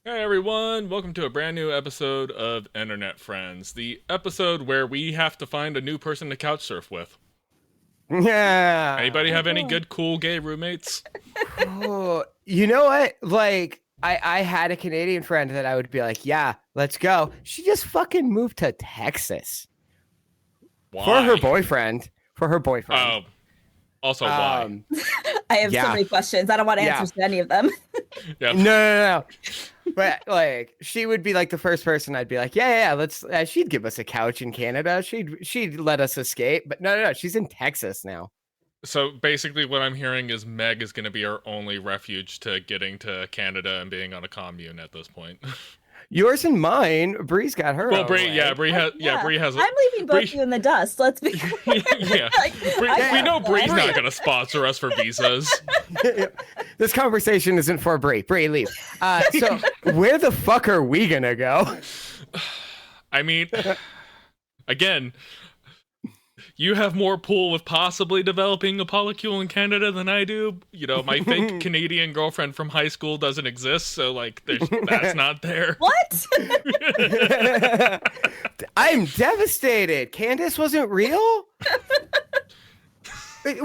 Hey everyone, welcome to a brand new episode of Internet Friends, the episode where we have to find a new person to couch surf with. Yeah. Anybody have any good, cool gay roommates? Oh, you know what? Like, I had a Canadian friend that I would be like, yeah, let's go. She just fucking moved to Texas Why? for her boyfriend. For her boyfriend. Oh, also why? I have Yeah. so many questions. I don't want answers to any of them. Yep. No. But like, she would be like the first person I'd be like, yeah, let's. She'd give us a couch in Canada. She'd let us escape. But no. She's in Texas now. So basically what I'm hearing is Meg is going to be our only refuge to getting to Canada and being on a commune at this point. Yours and mine. Brie's got her. Well, own Brie, way. yeah, Brie has, Brie has. I'm leaving both of you in the dust. Let's be clear. Yeah, we know Brie's not going to sponsor us for visas. This conversation isn't for Brie. Brie, leave. So where the fuck are we gonna go? I mean, again, you have more pull with possibly developing a polycule in Canada than I do. You know, my fake Canadian girlfriend from high school doesn't exist, so like, that's not there. What? I'm devastated. Candace wasn't real.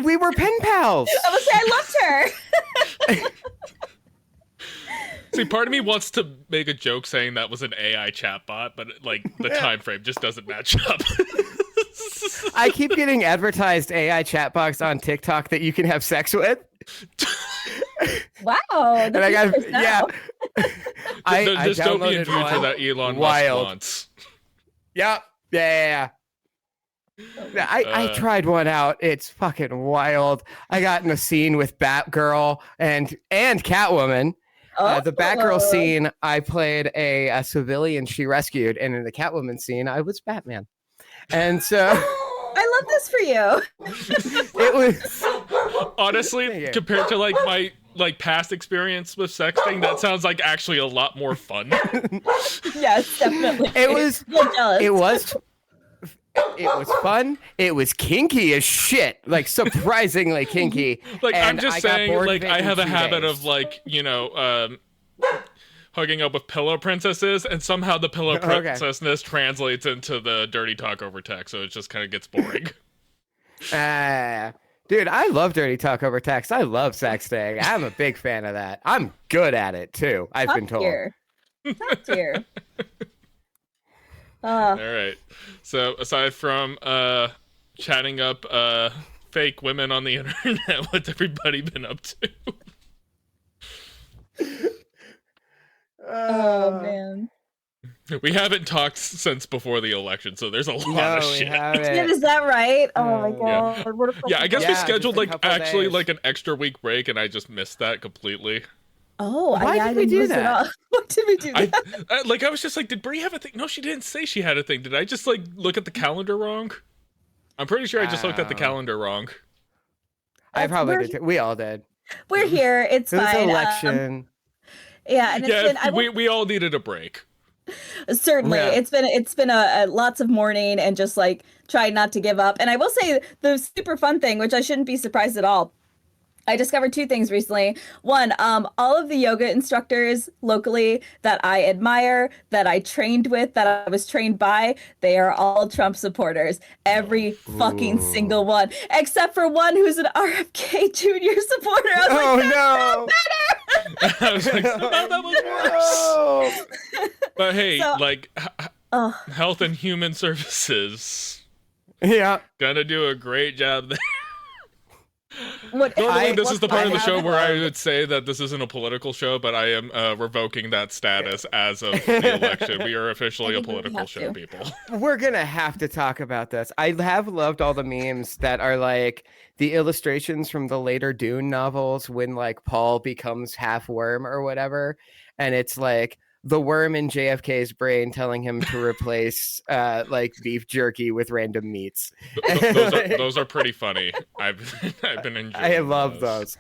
We were pen pals. I was saying I loved her. See, part of me wants to make a joke saying that was an AI chatbot, but like the time frame just doesn't match up. I keep getting advertised AI chat box on TikTok that you can have sex with. Wow. And I got yeah. The I dystopian downloaded future one. that Elon Wild. Musk wants. Yep. Yeah. I tried one out. It's fucking wild. I got in a scene with Batgirl and Catwoman. The Batgirl scene, I played a civilian she rescued, and in the Catwoman scene, I was Batman. And so I love this for you. it was Honestly, compared to like my past experience with sexting, that sounds like actually a lot more fun. Yes, definitely. it was I'm jealous. it was fun. It was kinky as shit, like surprisingly kinky. Like, I'm And just I got saying, bored like, of it I in have a 2 habit days. of like, you know, hooking up with pillow princesses, and somehow the pillow Okay. princessness translates into the dirty talk over text, so it just kind of gets boring. Dude, I love dirty talk over text. I love sexting. I'm a big fan of that. I'm good at it too. I've been told. Top tier. All right. So aside from chatting up fake women on the internet, what's everybody been up to? Oh man. We haven't talked since before the election, so there's a lot No, of we shit. haven't. Is that right? Oh my Yeah. god. What a Yeah, I guess we Yeah, scheduled just a like couple actually days. like an extra week break, and I just missed that completely. Oh, Why I did we didn't do listen that? up. Why did we do that? I was just like, did Brie have a thing? No, she didn't say she had a thing. Did I just like look at the calendar wrong? I'm pretty sure I just looked at the calendar wrong. I probably We're- did too. We all did. We're here. It's It was fine. an election. Yeah, and it's been, we all needed a break. certainly Yeah. it's been a lots of mourning and just like trying not to give up. And I will say the super fun thing, which I shouldn't be surprised at all. I discovered 2 things recently. One, all of the yoga instructors locally that I admire, that I trained with, that I was trained by, they are all Trump supporters. Every fucking single one, except for one who's an RFK Jr. supporter. I was Oh like, no! I was like, somehow that was worse. But hey, So- like oh, Health and Human Services Yeah. gonna do a great job there. what? Normally, this what- is the part of the I show have where I heard- would say that this isn't a political show, but I am revoking that status as of the election. We are officially I a think we political have show, to. people. We're gonna have to talk about this. I have loved all the memes that are like the illustrations from the later Dune novels when like Paul becomes half worm or whatever, and it's like the worm in JFK's brain telling him to replace like beef jerky with random meats. Those are pretty funny. I've been enjoying. I love those.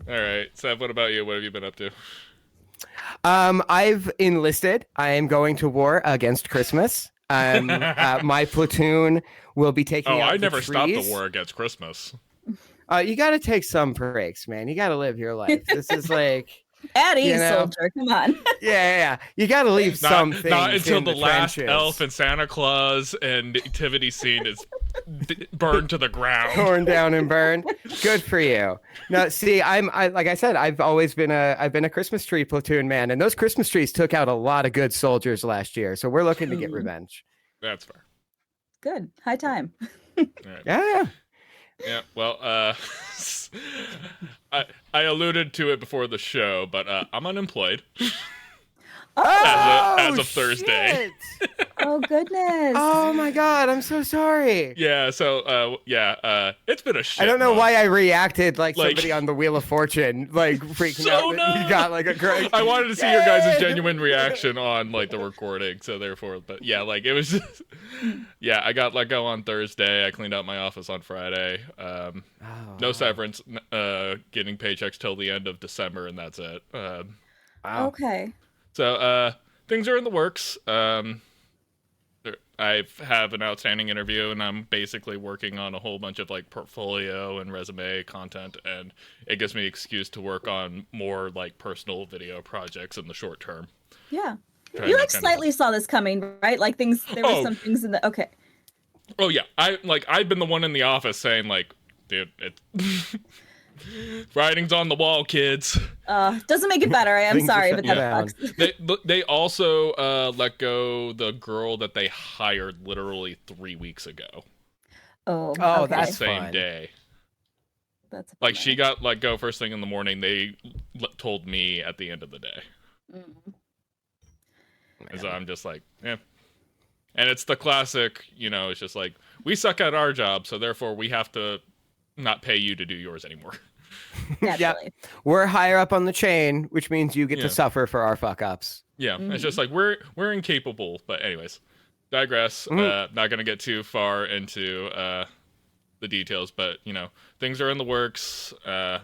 All right, Seth. What about you? What have you been up to? I've enlisted. I am going to war against Christmas. My platoon will be taking Oh, out I the never stopped the trees. war against Christmas. You got to take some breaks, man. You got to live your life. This is like At ease, You know? soldier. Come on. Yeah. You got to leave something. Not until in the last trenches. elf and Santa Claus and nativity scene is burned to the ground. Torn down and burned. Good for you. No, see, I like I said, I've been a Christmas tree platoon man, and those Christmas trees took out a lot of good soldiers last year. So we're looking to get revenge. That's fair. Good. High time. All right. Yeah. Yeah, well, I alluded to it before the show, but I'm unemployed as of Thursday. Oh goodness. Oh my God, I'm so sorry. Yeah, so it's been a shit. I don't know month. why I reacted like somebody on the Wheel of Fortune, like freaking So out that you got like a great. I wanted to see your guys' genuine reaction on like the recording, so therefore, but yeah, like it was just, yeah, I got let go on Thursday. I cleaned out my office on Friday. No severance, getting paychecks till the end of December, and that's it. Wow. Okay. So things are in the works. I have an outstanding interview, and I'm basically working on a whole bunch of like portfolio and resume content, and it gives me excuse to work on more like personal video projects in the short term. Yeah. You like slightly saw this coming, right? Like there were some things in the okay. Oh yeah, I've been the one in the office saying like, dude, writing's on the wall, kids. Doesn't make it better. I am Things sorry, are but shutting that down. sucks. They also let go the girl that they hired literally 3 weeks ago. Oh, Oh, that's the same fun. day. that's a Like bummer. she got let go first thing in the morning. They told me at the end of the day. Mm. And so I'm just like, yeah. And it's the classic, it's just like, we suck at our job, so therefore we have to not pay you to do yours anymore. Naturally. We're higher up on the chain, which means you get Yeah. to suffer for our fuck ups. Yeah, it's just like, we're incapable. But anyways, digress. Not going to get too far into the details, but, things are in the works. Not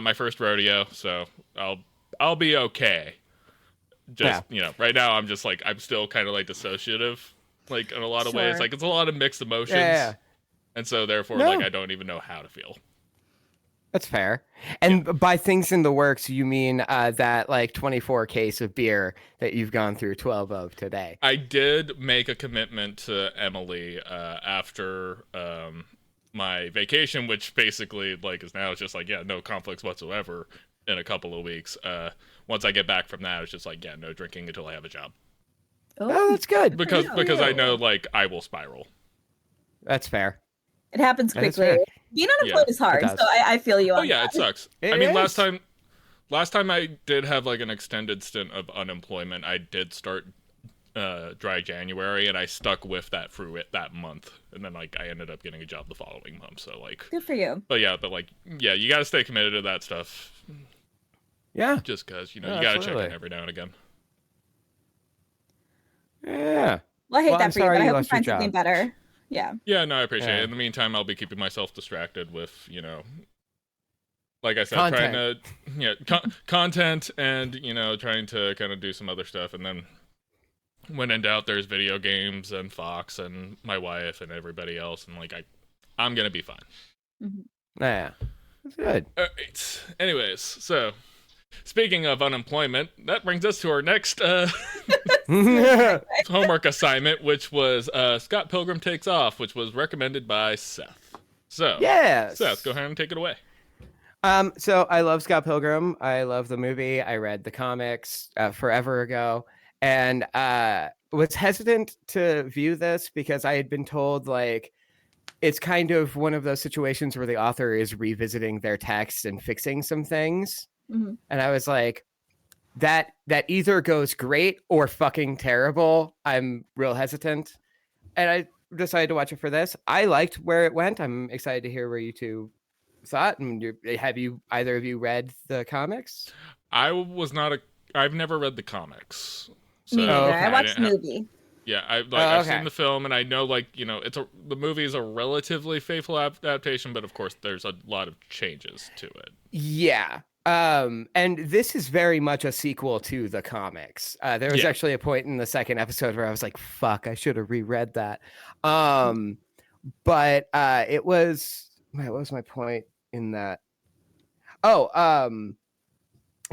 my first rodeo, so I'll be okay. Just, right now I'm just like, I'm still kind of like dissociative, like in a lot of ways. Sure. Like it's a lot of mixed emotions. Yeah. And so therefore, No. like, I don't even know how to feel. That's fair. And by things in the works, you mean that like 24 case of beer that you've gone through 12 of today. I did make a commitment to Emily after my vacation, which basically like is now just like, yeah, no conflicts whatsoever in a couple of weeks. Once I get back from that, it's just like, yeah, no drinking until I have a job. Oh, that's good. Because you. I know like I will spiral. That's fair. It happens That is quickly. fair. Being unemployed is hard, does. so I feel you on Oh yeah, that. it sucks. It I mean, is. last time I did have like an extended stint of unemployment, I did start dry January, and I stuck with that through that month, and then like I ended up getting a job the following month. So like, Good for you. but you got to stay committed to that stuff, Yeah. just because you Yeah, got to check absolutely. in every now and again. Yeah. Well, I hate Well, I'm that for you, sorry but I you hope you lost your find something job. better. Yeah. Yeah, no, I appreciate Yeah. it. In the meantime, I'll be keeping myself distracted with like I said, Content. trying to content and trying to kind of do some other stuff, and then when in doubt, there's video games and Fox and my wife and everybody else, and like I'm gonna be fine. Mhm. Yeah. That's good. All right. Anyways, so speaking of unemployment, that brings us to our next homework assignment, which was Scott Pilgrim Takes Off, which was recommended by Seth. So Yes. Seth, go ahead and take it away. So I love Scott Pilgrim. I love the movie. I read the comics forever ago, and was hesitant to view this because I had been told like it's kind of one of those situations where the author is revisiting their text and fixing some things, Mhm. and I was like, that either goes great or fucking terrible. I'm real hesitant, and I decided to watch it for this. I liked where it went. I'm excited to hear where you two thought. And have you either of you read the comics? I've never read the comics. So Me neither. okay. I watched the didn't have- movie. Yeah, I've okay. seen the film, and I know the movie is a relatively faithful adaptation, but of course there's a lot of changes to it. Yeah. And this is very much a sequel to the comics. There was Yeah. actually a point in the second episode where I was like, fuck, I should have reread that. But it was, what was my point in that?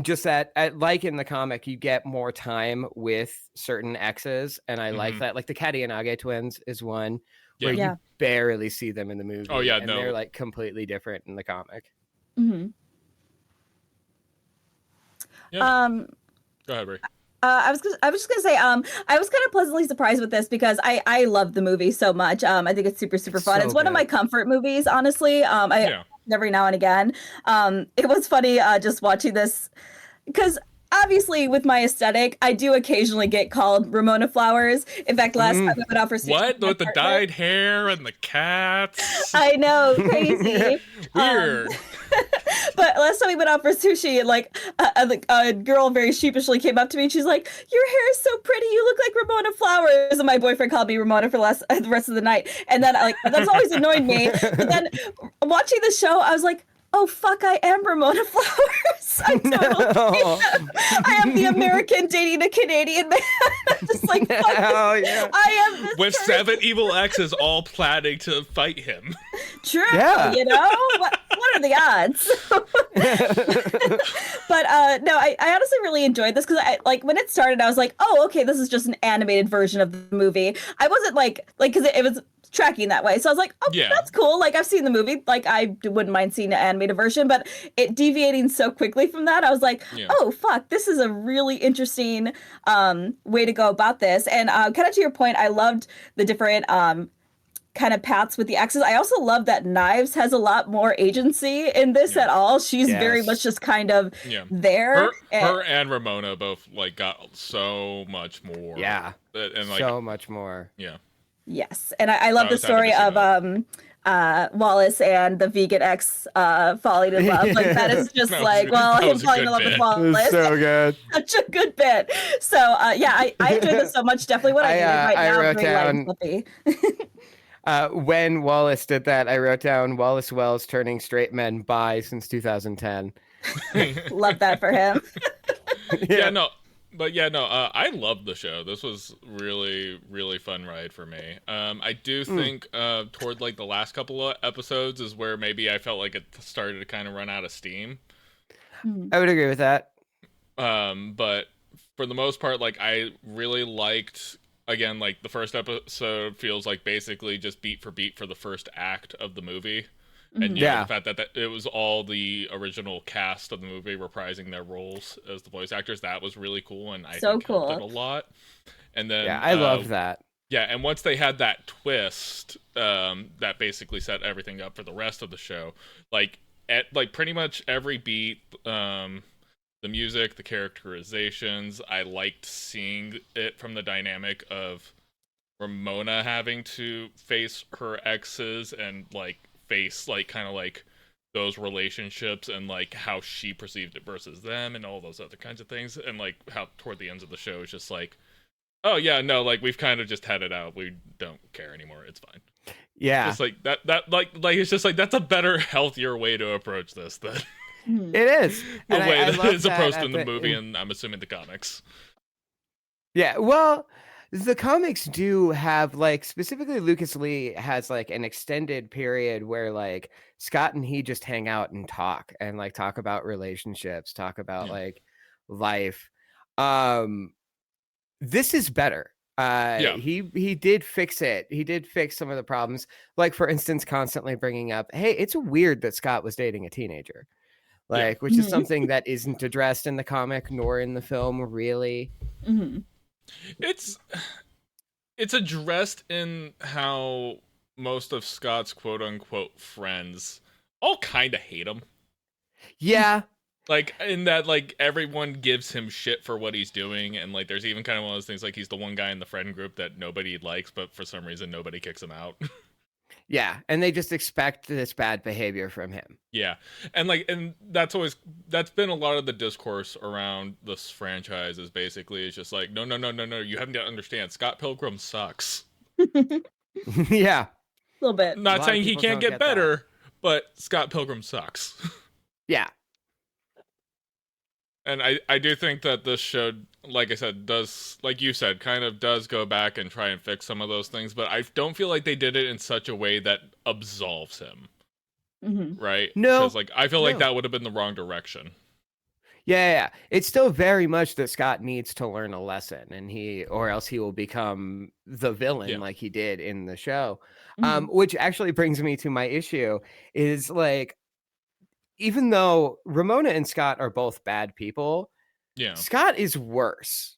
just that, like in the comic, you get more time with certain exes, and I like that. Like the Kadianage twins is one where you barely see them in the movie. Oh yeah, and they're like completely different in the comic. Mm-hmm. Yeah. Go ahead, Brie. I was just gonna say, I was kind of pleasantly surprised with this because I love the movie so much. I think it's super fun. So it's one of my comfort movies, honestly. Every now and again. It was funny just watching this because obviously with my aesthetic, I do occasionally get called Ramona Flowers. In fact, last time I went out for sushi what with the dyed hair and the cats. I know, crazy. Weird. But last time we went out for sushi, and like a girl very sheepishly came up to me and she's like, "Your hair is so pretty. You look like Ramona Flowers." And my boyfriend called me Ramona for the rest of the night. And then that's always annoyed me. But then watching the show, I was like, oh fuck, I am Ramona Flowers. I'm totally I am the American dating a Canadian man. I'm just like, fuck I am this with person. 7 evil exes all planning to fight him. True, you know? What are the odds? But no, I honestly really enjoyed this because I like when it started, I was like, oh, okay, this is just an animated version of the movie. I wasn't like because it was tracking that way. So I was like, oh, that's cool. Like I've seen the movie. Like I wouldn't mind seeing an animated version, but it deviating so quickly from that, I was like, oh, fuck, this is a really interesting way to go about this. And kind of to your point, I loved the different kind of paths with the exes. I also love that Knives has a lot more agency in this at all. She's very much just kind of there. Her and Ramona both like got so much more. Yeah. And like so much more. Yeah. Yes, and I love the story of Wallace and the vegan ex falling in love. Like that is just him falling in love with Wallace. So good. Such a good bit. So I enjoyed this so much. Definitely what I need right now. When Wallace did that, I wrote down Wallace Wells turning straight men bi since 2010. Love that for him. I loved the show. This was really, really fun ride for me. I do think toward like the last couple of episodes is where maybe I felt like it started to kind of run out of steam. I would agree with that. But for the most part, like I really liked, again, like the first episode feels like basically just beat for beat for the first act of the movie. And the fact that it was all the original cast of the movie reprising their roles as the voice actors, that was really cool, and I think helped it a lot. And then I loved that. Yeah, and once they had that twist, that basically set everything up for the rest of the show. Like pretty much every beat, the music, the characterizations, I liked seeing it from the dynamic of Ramona having to face her exes and like face like kind of like those relationships and like how she perceived it versus them and all those other kinds of things, and like how toward the ends of the show it's just like, oh yeah, no, like we've kind of just had it out, we don't care anymore, it's fine. It's like that like it's just like that's a better, healthier way to approach this than it is the way that it's approached in the movie and I'm assuming the comics. Well, the comics do have, like, specifically Lucas Lee has, like, an extended period where, like, Scott and he just hang out and talk about relationships, talk about, like, life. This is better. He did fix it. He did fix some of the problems. Like, for instance, constantly bringing up, hey, it's weird that Scott was dating a teenager. Like, which is something that isn't addressed in the comic nor in the film, really. Mm-hmm. It's addressed in how most of Scott's quote unquote friends all kind of hate him. Yeah. Like in that, like everyone gives him shit for what he's doing, and like there's even kind of one of those things like he's the one guy in the friend group that nobody likes, but for some reason nobody kicks him out. Yeah, and they just expect this bad behavior from him. Yeah, and that's been a lot of the discourse around this franchise is basically it's just like no, you haven't to understand, Scott Pilgrim sucks. Yeah, a little bit. Not saying he can't get better, but Scott Pilgrim sucks. Yeah. And I do think that this show, like I said, does, like you said, kind of does go back and try and fix some of those things, but I don't feel like they did it in such a way that absolves him. Mm-hmm. Right? No. Because, like, I feel like that would have been the wrong direction. Yeah. It's still very much that Scott needs to learn a lesson, or else he will become the villain like he did in the show. Which actually brings me to my issue is like, even though Ramona and Scott are both bad people, Scott is worse.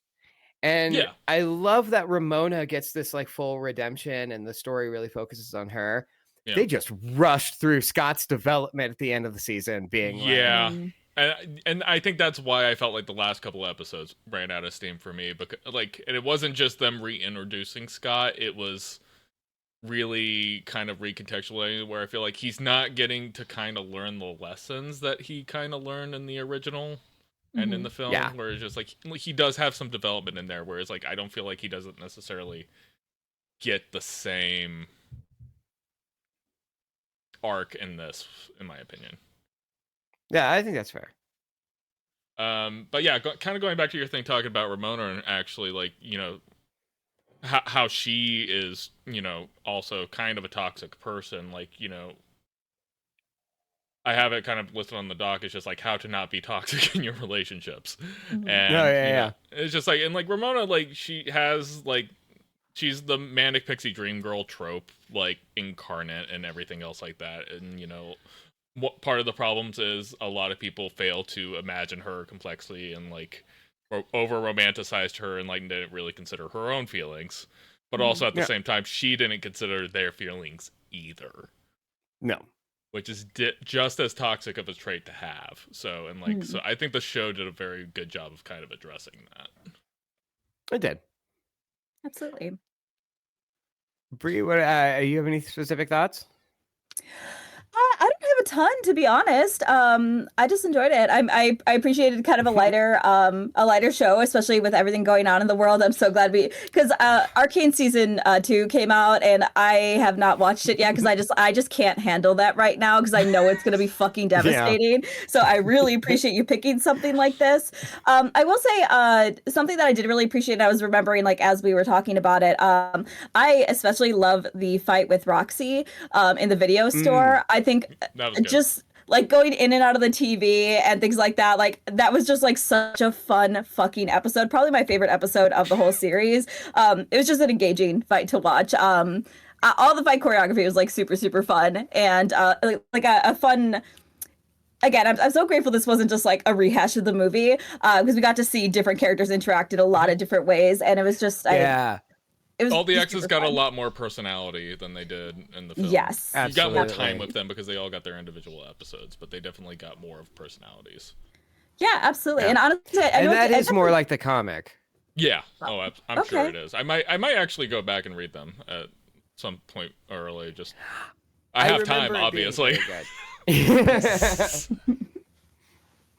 And I love that Ramona gets this like full redemption and the story really focuses on her. They just rushed through Scott's development at the end of the season being and I think that's why I felt like the last couple of episodes ran out of steam for me, because and it wasn't just them reintroducing Scott, it was really kind of recontextualizing, where I feel like he's not getting to kind of learn the lessons that he kind of learned in the original and in the film, where it's just like he does have some development in there, whereas like I don't feel like he doesn't necessarily get the same arc in this, in my opinion. Yeah, I think that's fair. But yeah, kind of going back to your thing talking about Ramona, and actually like, you know, how she is, you know, also kind of a toxic person. Like, you know, I have it kind of listed on the doc. It's just like how to not be toxic in your relationships. And know, it's just like, and like Ramona, like she has like, she's the manic pixie dream girl trope, like incarnate and everything else like that. And, you know, what part of the problems is a lot of people fail to imagine her complexly and like over romanticized her and like didn't really consider her own feelings, but also at the same time she didn't consider their feelings either. No, which is just as toxic of a trait to have. So and like so I think the show did a very good job of kind of addressing that. It did. Absolutely. Brie, what you have any specific thoughts? I don't have a ton, to be honest. I just enjoyed it. I appreciated kind of a lighter show, especially with everything going on in the world. I'm so glad because Arcane season 2 came out and I have not watched it yet because I just can't handle that right now because I know it's gonna be fucking devastating. So I really appreciate you picking something like this. I will say something that I did really appreciate, and I was remembering like as we were talking about it. I especially love the fight with Roxy in the video store. I think just like going in and out of the TV and things like that, like that was just like such a fun fucking episode. Probably my favorite episode of the whole series. It was just an engaging fight to watch. All the fight choreography was like super, super fun and like a fun. Again, I'm so grateful this wasn't just like a rehash of the movie because we got to see different characters interact in a lot of different ways, and it was just all the exes got a lot more personality than they did in the film. Yes. You got more time with them because they all got their individual episodes, but they definitely got more of personalities. Yeah, absolutely. Yeah. And honestly, that is more like the comic. Yeah. Oh, I'm sure it is. I might actually go back and read them at some point early. Just I have time, obviously.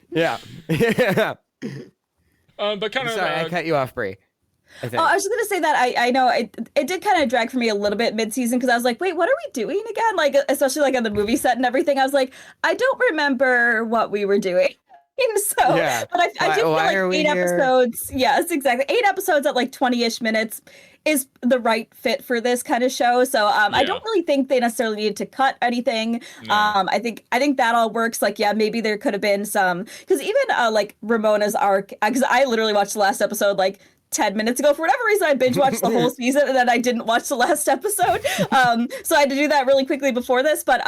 Yeah. But kind of. Sorry, I cut you off, Brie. I was just gonna say that I know it did kind of drag for me a little bit mid-season because I was like, wait, what are we doing again? Like, especially like on the movie set and everything. I was like, I don't remember what we were doing. So, but I do feel like 8 episodes. Yes, exactly. 8 episodes at like 20-ish minutes is the right fit for this kind of show. So I don't really think they necessarily needed to cut anything. No. I think that all works. Like, yeah, maybe there could have been some, because even like Ramona's arc, because I literally watched the last episode like 10 minutes ago. For whatever reason, I binge watched the whole season and then I didn't watch the last episode. So I had to do that really quickly before this. But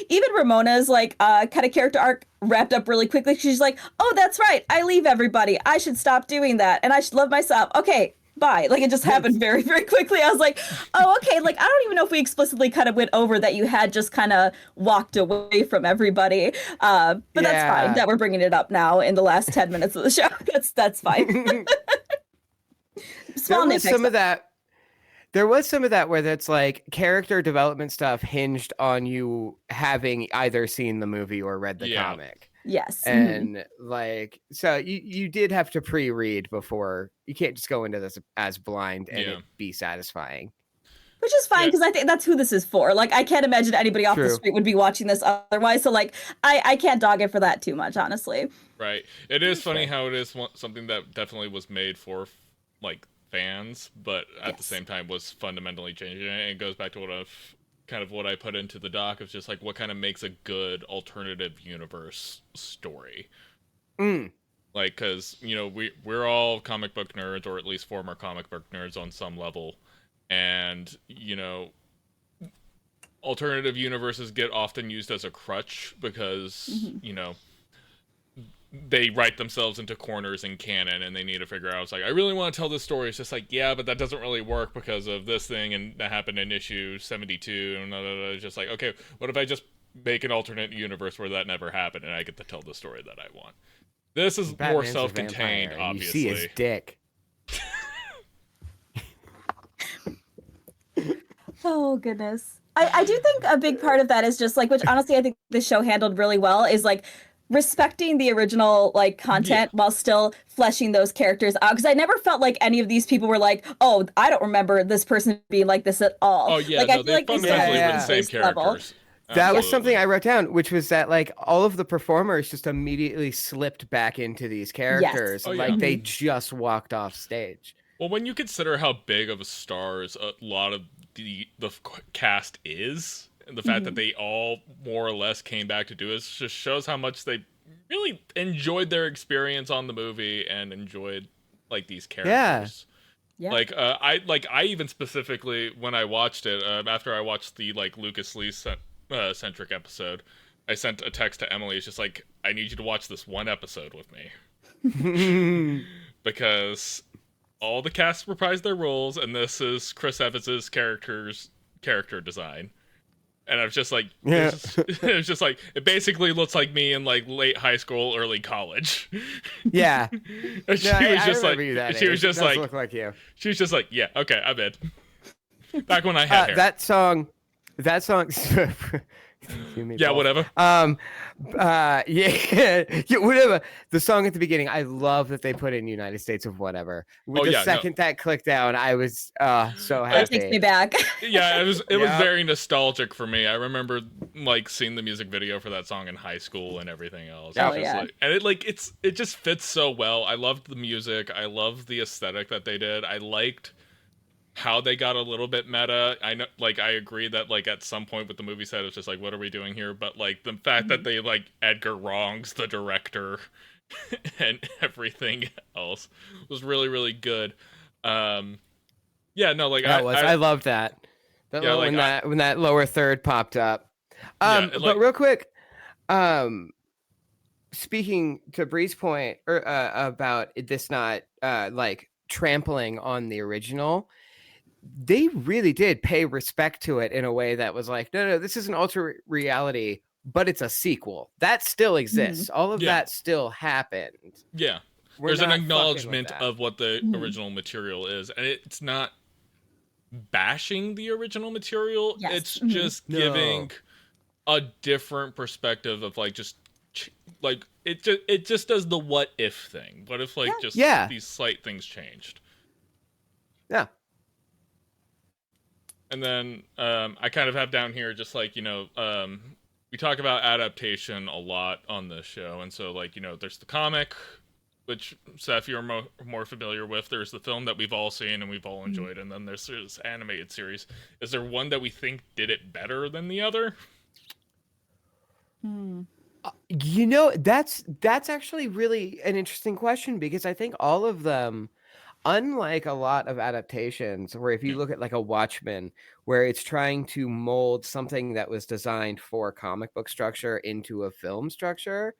even Ramona's like kind of character arc wrapped up really quickly. She's like, oh, that's right. I leave everybody. I should stop doing that. And I should love myself. Okay, bye. Like it just happened very, very quickly. I was like, oh, okay. Like, I don't even know if we explicitly kind of went over that you had just kind of walked away from everybody. But that's fine that we're bringing it up now in the last 10 minutes of the show. That's fine. There was some of that where that's like character development stuff hinged on you having either seen the movie or read the comic. Yes. And like, so you did have to pre-read before. You can't just go into this as blind and it be satisfying. Which is fine because I think that's who this is for. Like, I can't imagine anybody off the street would be watching this otherwise. So like, I can't dog it for that too much, honestly. Right. It is funny how it is something that definitely was made for like fans, but at the same time was fundamentally changing it. And it goes back to what I put into the doc of just like what kind of makes a good alternative universe story. Like, because we're all comic book nerds, or at least former comic book nerds on some level, and alternative universes get often used as a crutch because they write themselves into corners in canon, and they need to figure out, it's like, I really want to tell this story. It's just like, yeah, but that doesn't really work because of this thing, and that happened in issue 72, and it's just like, okay, what if I just make an alternate universe where that never happened, and I get to tell the story that I want? This is Batman's more self-contained, obviously. You see his dick. Oh, goodness. I do think a big part of that is just like, which honestly I think the show handled really well, is like respecting the original like content while still fleshing those characters out. Because I never felt like any of these people were like, oh, I don't remember this person being like this at all. Oh, yeah, like, no, I feel they like fundamentally were the same characters. Level. That was something I wrote down, which was that like all of the performers just immediately slipped back into these characters. Yes. Oh, like yeah. they just walked off stage. Well, when you consider how big of a stars a lot of the cast is, and the fact that they all more or less came back to do it, just shows how much they really enjoyed their experience on the movie and enjoyed like these characters. Yeah. I even specifically, when I watched it, after I watched the like Lucas Lee centric episode, I sent a text to Emily. It's just like, I need you to watch this one episode with me. Because all the cast reprised their roles, and this is Chris Evans's character design. And I was just like, it was just like, it basically looks like me in like late high school, early college. Yeah. And she was just like, she was just like, look like you. She was just like, yeah, okay, I'm in. Back when I had hair. That song. Yeah, whatever. Yeah, whatever. The song at the beginning, I love that they put in United States of Whatever. The second that clicked down, I was so happy. That takes me back. Yeah, it was very nostalgic for me. I remember like seeing the music video for that song in high school and everything else. Oh, Like, and it just fits so well. I loved the music. I loved the aesthetic that they did. I liked how they got a little bit meta. I know, like, I agree that like at some point with the movie set, it's just like, what are we doing here? But like the fact that they like Edgar Wrong's the director and everything else was really, really good. I loved that. When that lower third popped up. But real quick, speaking to Bree's point about this not like trampling on the original, they really did pay respect to it in a way that was like, no, this is an alternate reality, but it's a sequel that still exists. All of that still happened. Yeah. There's an acknowledgement of what the original material is, and it's not bashing the original material. Yes. It's just giving a different perspective of like just like it just does the what if thing. What if like these slight things changed? Yeah. And then I kind of have down here just like, we talk about adaptation a lot on this show, and so like, there's the comic, which Seth, you're more familiar with. There's the film that we've all seen and we've all enjoyed, and then there's this animated series. Is there one that we think did it better than the other? That's actually really an interesting question, because I think all of them, unlike a lot of adaptations, where if you look at like a Watchmen, where it's trying to mold something that was designed for comic book structure into a film structure,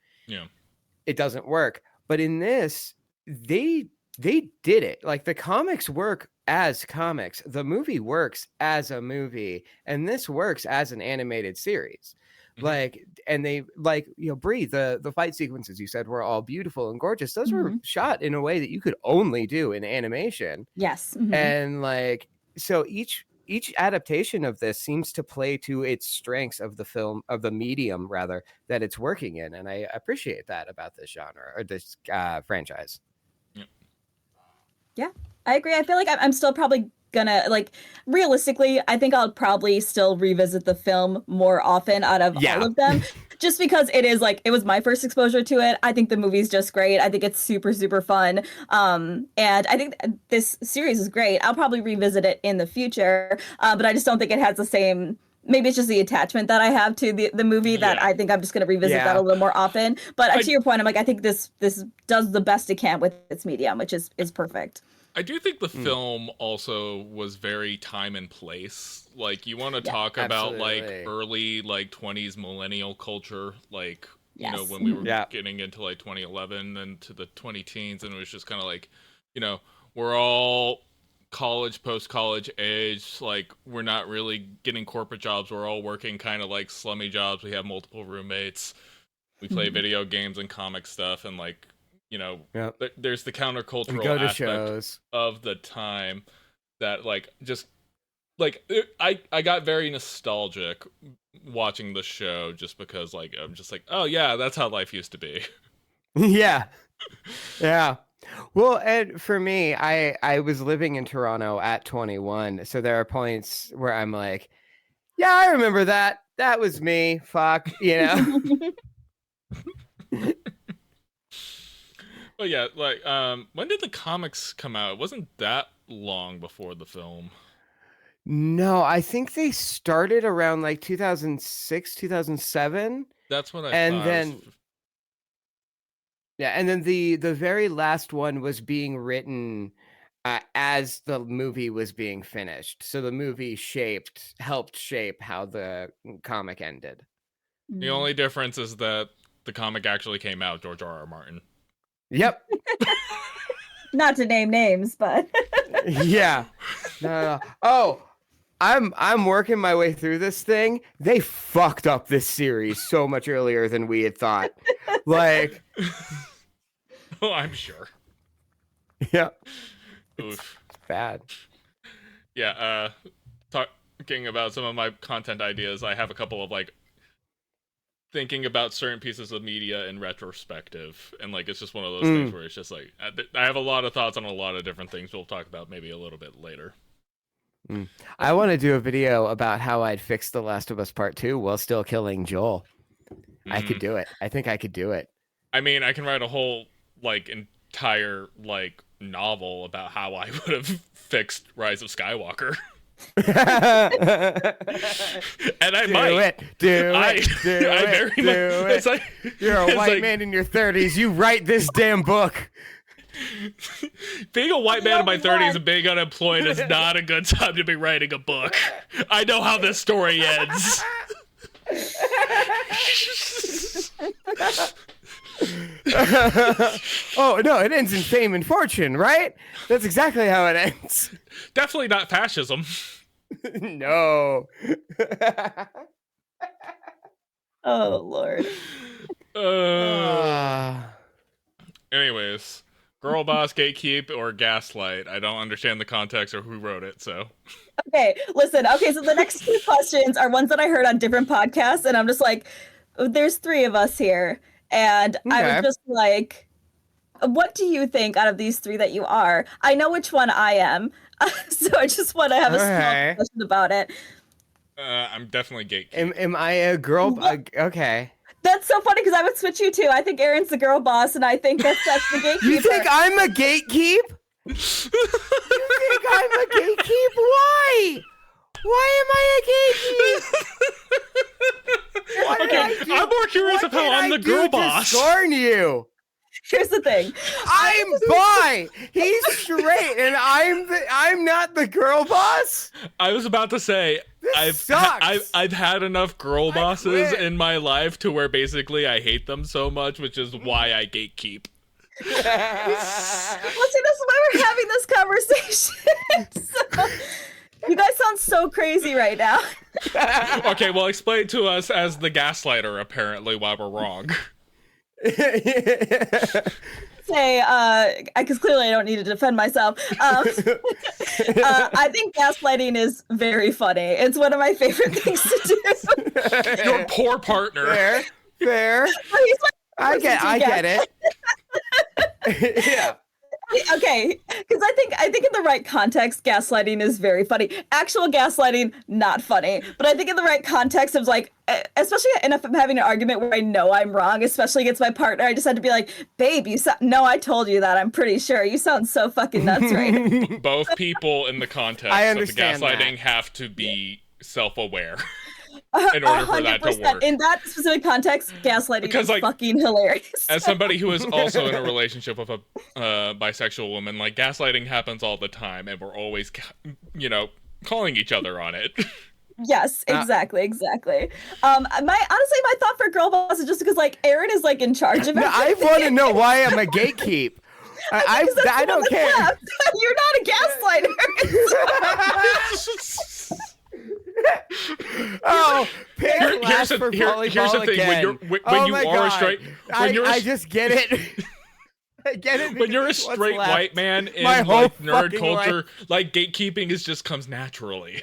it doesn't work. But in this, they did it. Like the comics work as comics, the movie works as a movie, and this works as an animated series. Like, and they like, Brie, the fight sequences you said were all beautiful and gorgeous. Those were shot in a way that you could only do in animation. Yes. And like, so each adaptation of this seems to play to its strengths of the film, of the medium rather, that it's working in. And I appreciate that about this genre or this franchise. Yeah, I agree. I feel like I'm still probably gonna, like, realistically, I think I'll probably still revisit the film more often out of all of them, just because it is like, it was my first exposure to it. I think the movie's just great. I think it's super, super fun. And I think this series is great. I'll probably revisit it in the future, but I just don't think it has the same maybe it's just the attachment that I have to the movie that I think I'm just going to revisit that a little more often. But to your point, I'm like, I think this does the best it can with its medium, which is perfect. I do think the film also was very time and place. Like, you want to talk about like early like 20s millennial culture, like you know, when we were getting into like 2011 and to the 2010s, and it was just kind of like, you know, we're all college, post-college age, like we're not really getting corporate jobs, we're all working kind of like slummy jobs, we have multiple roommates, we play video games and comic stuff, and like, you know, there's the countercultural aspect of the time that like just like I got very nostalgic watching the show, just because like I'm just like, oh yeah, that's how life used to be. Yeah. Well, and for me, I was living in Toronto at 21, so there are points where I'm like, yeah, I remember that. That was me. Fuck, you know. But yeah, like, when did the comics come out? It wasn't that long before the film. No, I think they started around like 2006, 2007. That's what I and thought. Then yeah, and then the very last one was being written as the movie was being finished. So the movie helped shape how the comic ended. The only difference is that the comic actually came out, George R.R. Martin. Yep. Not to name names, but yeah. No. Oh, I'm working my way through this thing. They fucked up this series so much earlier than we had thought. Like, oh, I'm sure. Yeah. Oof. It's bad. Yeah, talking about some of my content ideas, I have a couple of like thinking about certain pieces of media in retrospective, and like it's just one of those things where it's just like I have a lot of thoughts on a lot of different things we'll talk about maybe a little bit later. I want to do a video about how I'd fix The Last of Us Part 2 while still killing Joel. I could do it. I think I could do it. I mean, I can write a whole like entire like novel about how I would have fixed Rise of Skywalker. And I might do it. Like, you're a white man in your 30s. You write this damn book. Being a white man in my 30s and being unemployed is not a good time to be writing a book. I know how this story ends. Oh no, it ends in fame and fortune, right? That's exactly how it ends. Definitely not fascism. No. Oh Lord. Anyways, girl boss, gatekeep, or gaslight. I don't understand the context or who wrote it, so. Okay, listen. Okay, so the next two questions are ones that I heard on different podcasts, and I'm just like, there's three of us here, and I was just like, what do you think out of these three that you are? I know which one I am, so I just want to have a small discussion about it. I'm definitely gatekeep. Am I a girl? Okay. That's so funny because I would switch you too. I think Aaron's the girl boss, and I think that's the gatekeeper. You think I'm a gatekeep? You think I'm a gatekeep? Why? Why am I a gatekeep? Okay, I'm more curious of how I'm the girl boss. Scorn you. Here's the thing. I'm bi. He's straight, and I'm not the girl boss. I was about to say I've had enough girl bosses in my life to where basically I hate them so much, which is why I gatekeep. Well, see, this is why we're having this conversation. So, you guys sound so crazy right now. Okay, well, explain to us as the gaslighter, apparently, why we're wrong. Say, because clearly I don't need to defend myself. I think gaslighting is very funny. It's one of my favorite things to do. Your poor partner. Fair. I get it. Yeah. Okay, because I think in the right context, gaslighting is very funny. Actual gaslighting, not funny. But I think in the right context of like, especially if I'm having an argument where I know I'm wrong, especially against my partner, I just had to be like, babe, no, I told you that. I'm pretty sure. You sound so fucking nuts right now. Both people in the context of the gaslighting have to be self-aware. in order for that to 100%. work. In that specific context, gaslighting Because, is like, fucking hilarious. As somebody who is also in a relationship with a bisexual woman, like, gaslighting happens all the time, and we're always, calling each other on it. Yes, exactly. My thought for girl boss is just because like Aaron is like in charge of it. I want to know why I'm a gatekeep. I don't care. You're not a gaslighter. Oh, here's the thing. When you are a straight, I just get it. I get it. When you're a straight white man in My whole like nerd fucking culture, life. like gatekeeping just comes naturally.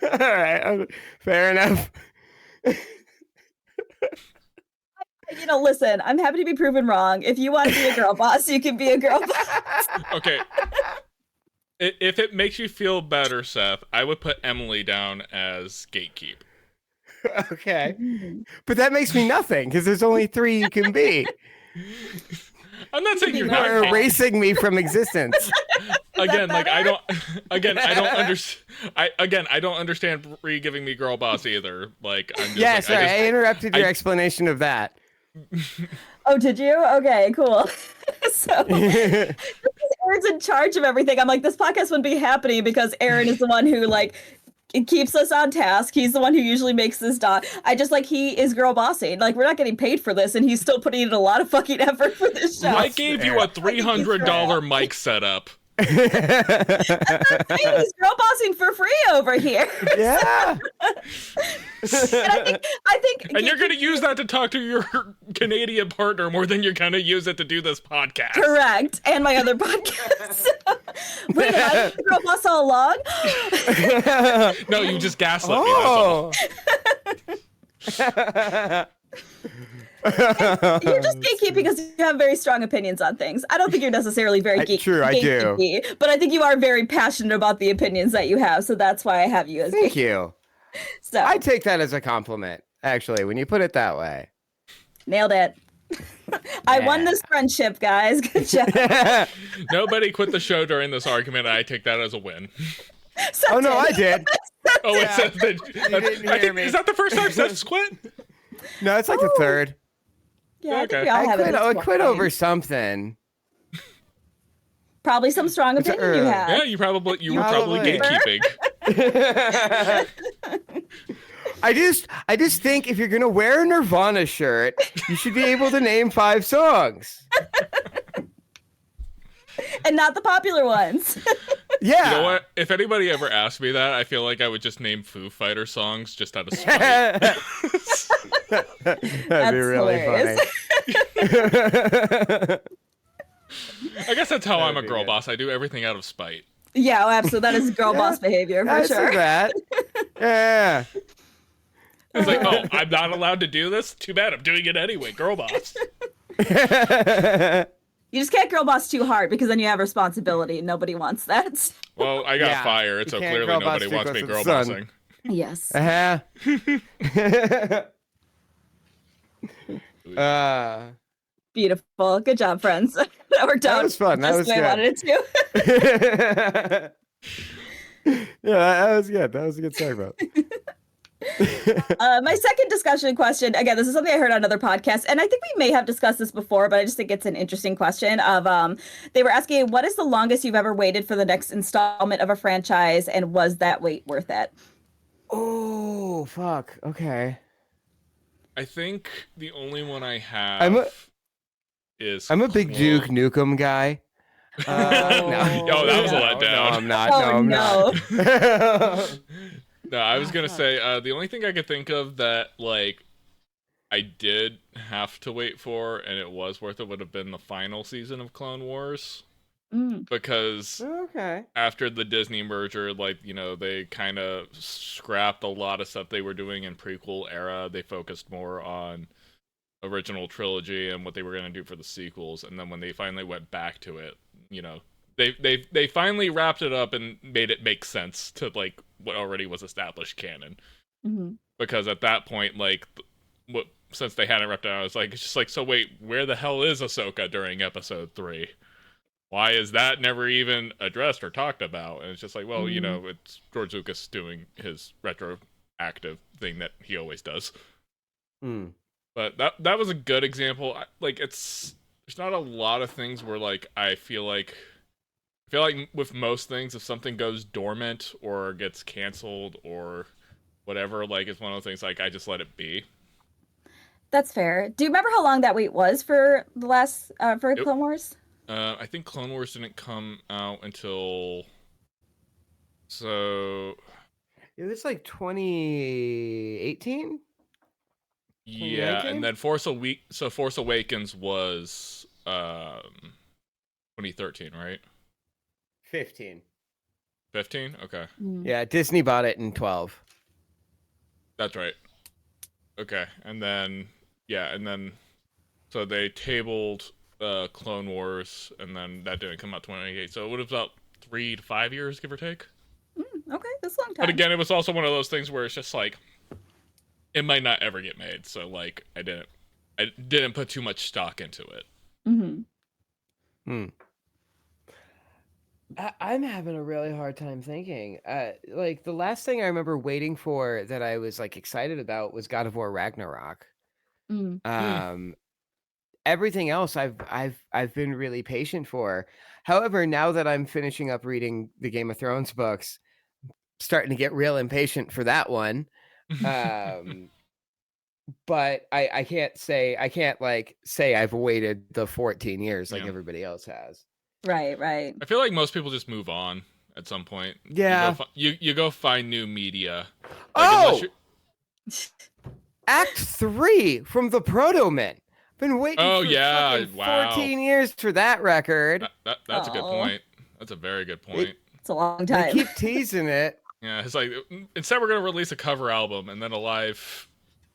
All right, fair enough. Listen, I'm happy to be proven wrong. If you want to be a girl boss, you can be a girl boss. Okay. If it makes you feel better, Seth, I would put Emily down as gatekeep. Okay. But that makes me nothing, because there's only 3 you can be. I'm not saying you're You're not erasing me from existence. Again, like I don't understand Brie giving me girl boss either. Like I'm just Yes, like, I interrupted your explanation of that. Oh, did you? Okay, cool. So Aaron's in charge of everything. I'm like, this podcast wouldn't be happening because Aaron is the one who like it keeps us on task. He's the one who usually makes this dot. I just like he is girl bossing. Like we're not getting paid for this, and he's still putting in a lot of fucking effort for this show. I gave you a $300 mic setup. He's girl bossing for free over here. Yeah. And I think And you're gonna use that to talk to your Canadian partner more than you're gonna use it to do this podcast. correct. And my other podcast. Wait, I was the girl boss all along? No, you just gaslit me. That's all. You're just gatekeeping because you have very strong opinions on things. I don't think you're necessarily very True, I do. gatekeepy, but I think you are very passionate about the opinions that you have, so that's why I have you as Thank you. So I take that as a compliment, actually, when you put it that way. nailed it. I won this friendship, guys. Good job. Nobody quit the show during this argument, and I take that as a win. Oh, no, I did. Oh, Yeah. Seth did. You didn't hear me. Is that the first time Seth's quit? No, it's like the 3rd. Yeah, I think Okay. we all have it. I at this quit point. over something. Probably some strong opinion you have. Yeah, you were probably Probably. gatekeeping. I just think if you're gonna wear a Nirvana shirt, you should be able to name 5 songs. And not the popular ones. Yeah. You know what? If anybody ever asked me that, I feel like I would just name Foo Fighter songs just out of spite. That'd be really hilarious. funny. I guess that's how I'm a be girl good. boss. I do everything out of spite. Yeah, absolutely. That is girl boss behavior for I sure. see that. Yeah. It's like, oh, I'm not allowed to do this? Too bad, I'm doing it anyway. Girl boss. You just can't girl boss too hard because then you have responsibility and nobody wants that. Well, I got Yeah, fired, so you can't clearly girl boss nobody too wants me close to girl the sun. bossing. Yes. Beautiful. Good job, friends. That worked out. That was fun. That just was the way I wanted it to. Yeah, that was good. That was a good segment. My second discussion question, again, this is something I heard on another podcast, and I think we may have discussed this before, but I just think it's an interesting question of, they were asking, what is the longest you've ever waited for the next installment of a franchise, and was that wait worth it? Oh, fuck. Okay. I think the only one I have is... I'm a big Duke Nukem guy. No. Oh, that was a letdown. No, I'm not. Oh, I'm no. not. No, I was gonna say the only thing I could think of that like I did have to wait for and it was worth it would have been the final season of Clone Wars because Okay. after the Disney merger, like they kind of scrapped a lot of stuff they were doing in prequel era. They focused more on original trilogy and what they were gonna do for the sequels, and then when they finally went back to it, they finally wrapped it up and made it make sense to like what already was established canon. Because at that point, like, since they hadn't wrapped it out, I was like, it's just like, so wait, where the hell is Ahsoka during episode 3? why is that never even addressed or talked about? And it's just like, well, it's George Lucas doing his retroactive thing that he always does. But that was a good example. There's not a lot of things where like I feel like with most things, if something goes dormant or gets canceled or whatever, like it's one of those things like I just let it be. That's fair. Do you remember how long that wait was for the last for Clone Wars? I think Clone Wars didn't come out until it was like 2018. Yeah, and then Force Awakens was 2013, right? 15. 15? Okay. Yeah, Disney bought it in 12. That's right. Okay, and then so they tabled Clone Wars, and then that didn't come out 2028. So it would have about 3 to 5 years, give or take. Okay, that's a long time. But again, it was also one of those things where it's just like it might not ever get made. So like I didn't put too much stock into it. I'm having a really hard time thinking. Like the last thing I remember waiting for that I was like excited about was God of War Ragnarok. Everything else I've been really patient for. However, now that I'm finishing up reading the Game of Thrones books, starting to get real impatient for that one. But I can't say I've waited the 14 years like everybody else has. Right. I feel like most people just move on at some point. Yeah. You go find new media. Like, Act 3 from the Proto-Men. Been waiting for 14 years for that record. That's a good point. That's a very good point. It's a long time. They keep teasing it. Yeah, it's like instead we're gonna release a cover album and then a live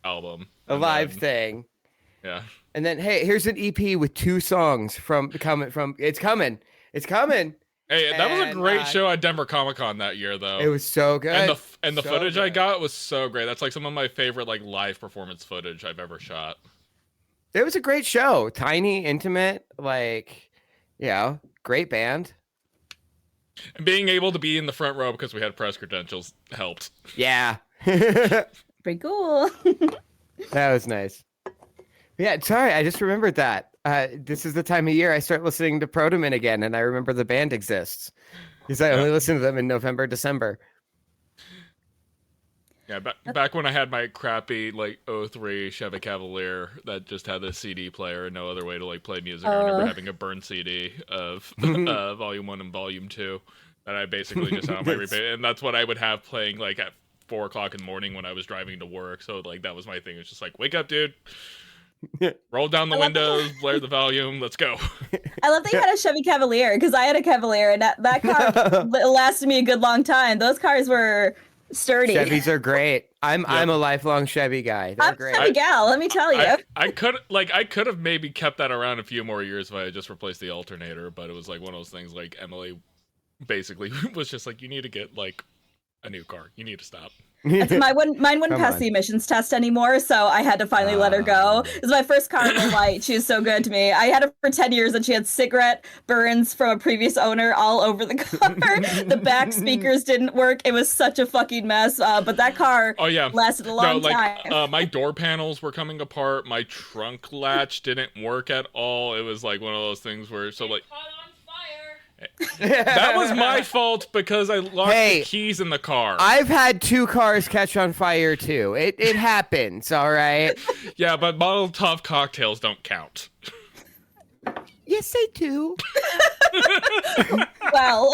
album. Thing. Yeah. And then hey, here's an EP with 2 songs from It's Coming. Hey, that was a great show at Denver Comic Con that year, though. It was so good. And the footage I got was so great. That's like some of my favorite like live performance footage I've ever shot. It was a great show. Tiny, intimate, like, great band. And being able to be in the front row because we had press credentials helped. Yeah. Pretty cool. That was nice. Yeah, sorry, I just remembered that. This is the time of year I start listening to Proto-Men again, and I remember the band exists. Because I only listen to them in November, December. Yeah, back when I had my crappy like '03 Chevy Cavalier that just had the CD player and no other way to like play music. I remember having a burn CD of Volume 1 and Volume 2 that I basically just had on my repeat, and that's what I would have playing like at 4 o'clock in the morning when I was driving to work. So like that was my thing. It's just like, wake up, dude. Roll down the windows, blare the volume, let's go. I love that you had a Chevy Cavalier because I had a Cavalier and that car lasted me a good long time. Those cars were sturdy. Chevys are great. I'm a lifelong Chevy guy. They're great. I'm a Chevy gal, let me tell you. I could have maybe kept that around a few more years if I had just replaced the alternator, but it was like one of those things like Emily basically was just like, you need to get like a new car. You need to stop. Mine wouldn't pass the emissions test anymore, so I had to finally let her go. It was my first car in the light. She was so good to me. I had her for 10 years, and she had cigarette burns from a previous owner all over the car. The back speakers didn't work. It was such a fucking mess. But that car lasted a long time. My door panels were coming apart. My trunk latch didn't work at all. It was like one of those things where that was my fault because I lost the keys in the car. I've had 2 cars catch on fire too. It happens, all right? Yeah, but Molotov cocktails don't count. Yes, they do. Well.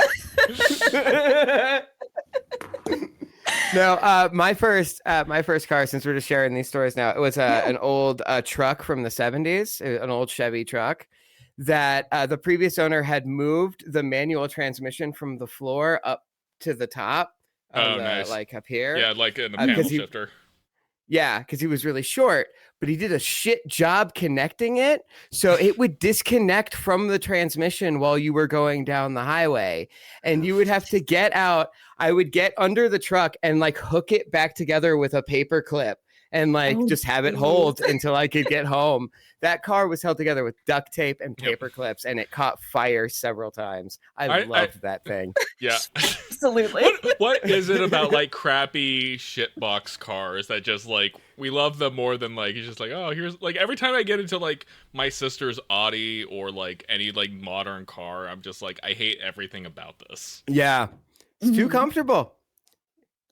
No, my first car, since we're just sharing these stories now, it was an old truck from the 70s, an old Chevy truck. That the previous owner had moved the manual transmission from the floor up to the top, nice. Like up here. Yeah, like in a panel shifter. Yeah, because he was really short, but he did a shit job connecting it, so it would disconnect from the transmission while you were going down the highway, and you would have to get out. I would get under the truck and like hook it back together with a paper clip. and like Oh, just have it geez. hold until I could get home. That car was held together with duct tape and paper clips, and it caught fire several times. I loved that thing. Yeah. Absolutely. What is it about like crappy shitbox cars that just like we love them more than like it's just like, oh, here's like every time I get into like my sister's Audi or like any like modern car, I'm just like I hate everything about this. Yeah, it's too comfortable.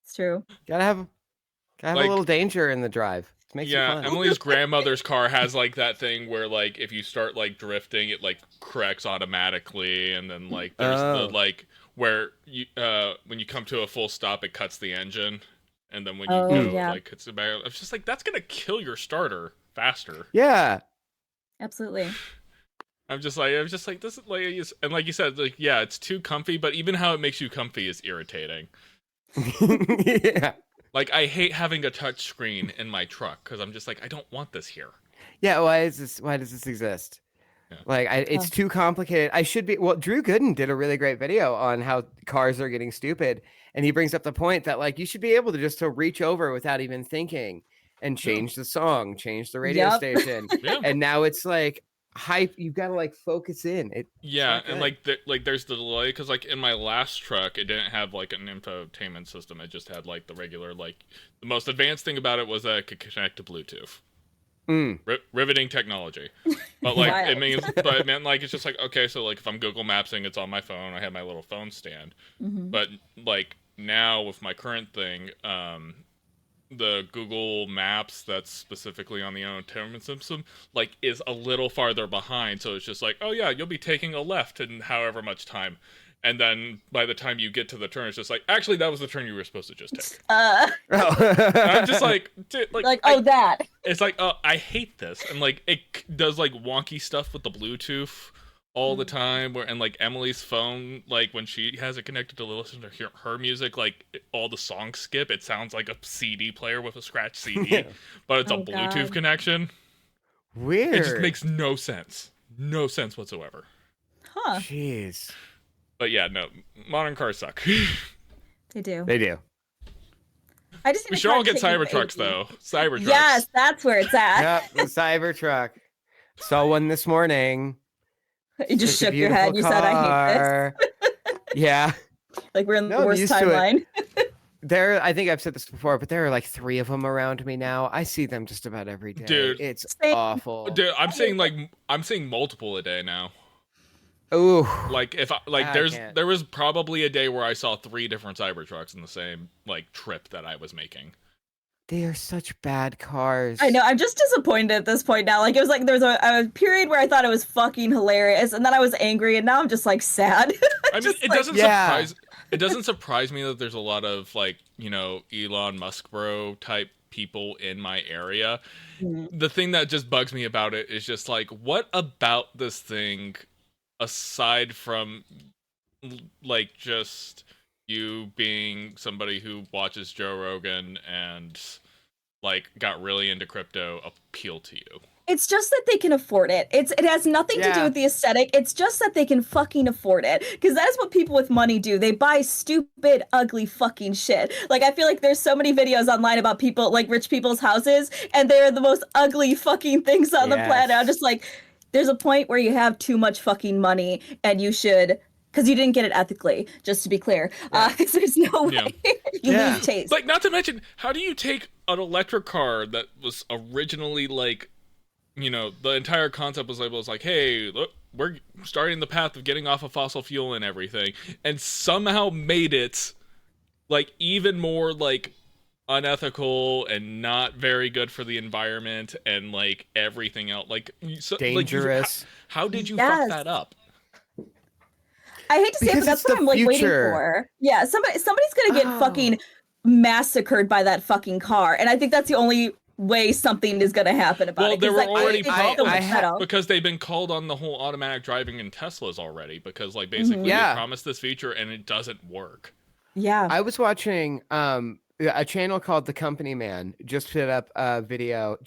It's true. Gotta have Like- a little danger in the drive. It makes it Yeah, fun. Emily's grandmother's car has like that thing where like if you start like drifting, it like corrects automatically, and then like there's the like where you when you come to a full stop, it cuts the engine, and then when you go like it's about. It's just like that's gonna kill your starter faster. Yeah. Absolutely. I'm just like this is like, and like you said, like yeah, it's too comfy, but even how it makes you comfy is irritating. Yeah. Like I hate having a touch screen in my truck because I'm just like I don't want this here. Yeah, why does this exist? Yeah. Like, it's too complicated. I should be. Well, Drew Gooden did a really great video on how cars are getting stupid, and he brings up the point that like you should be able to just to reach over without even thinking and change the song, change the radio station, and now it's like hype. You've got to like focus in. And like there's the delay because like in my last truck, it didn't have like an infotainment system. It just had like the regular like the most advanced thing about it was that it could connect to Bluetooth. Riveting technology, but like it meant like it's just like okay, so like if I'm Google Mapsing, it's on my phone. I have my little phone stand, but like now with my current thing, the Google Maps that's specifically on the entertainment system like is a little farther behind, so it's just like oh yeah, you'll be taking a left in however much time. And then by the time you get to the turn, it's just like, actually, that was the turn you were supposed to just take. And I'm just like, dude, that. It's like, oh, I hate this. And like, it does like wonky stuff with the Bluetooth all the time. And like Emily's phone, like when she has it connected to listen to her music, like all the songs skip. It sounds like a CD player with a scratch CD, but it's a Bluetooth connection. Weird. It just makes no sense. No sense whatsoever. Huh. Jeez. But yeah, no, modern cars suck. They do. They do. We should all get Cybertrucks, though. Cybertrucks. Yes, that's where it's at. Yep, the Cybertruck. Saw one this morning. You just shook your head. You said, I hate this. Yeah. Like we're in the worst timeline. I think I've said this before, but there are like 3 of them around me now. I see them just about every day. Dude. It's awful. Dude, I'm seeing multiple a day now. Ooh. Like there was probably a day where I saw 3 different Cybertrucks in the same like trip that I was making. They are such bad cars. I know. I'm just disappointed at this point now. Like it was like there was a period where I thought it was fucking hilarious, and then I was angry, and now I'm just like sad. I mean, it doesn't surprise me that there's a lot of like Elon Musk bro type people in my area. The thing that just bugs me about it is just like, what about this thing? Aside from like just you being somebody who watches Joe Rogan and like got really into crypto appeal to you? It's just that they can afford it. It has nothing to do with the aesthetic. It's just that they can fucking afford it. Because that's what people with money do. They buy stupid, ugly fucking shit. Like, I feel like there's so many videos online about people, like rich people's houses, and they're the most ugly fucking things on the planet. I'm just like, there's a point where you have too much fucking money and you should, because you didn't get it ethically, just to be clear. There's no way you lose taste. Like, not to mention, how do you take an electric car that was originally like, the entire concept was like, hey, look, we're starting the path of getting off of fossil fuel and everything, and somehow made it like even more like unethical and not very good for the environment and like everything else, like dangerous. Like, how did you fuck that up? I hate to say it, but that's what I'm like waiting for. Yeah, somebody's gonna get fucking massacred by that fucking car, and I think that's the only way something is gonna happen about it. Well, there were already problems because they've been called on the whole automatic driving in Teslas already, because like basically they promised this feature and it doesn't work. Yeah, I was watching a channel called The Company Man just put up a video,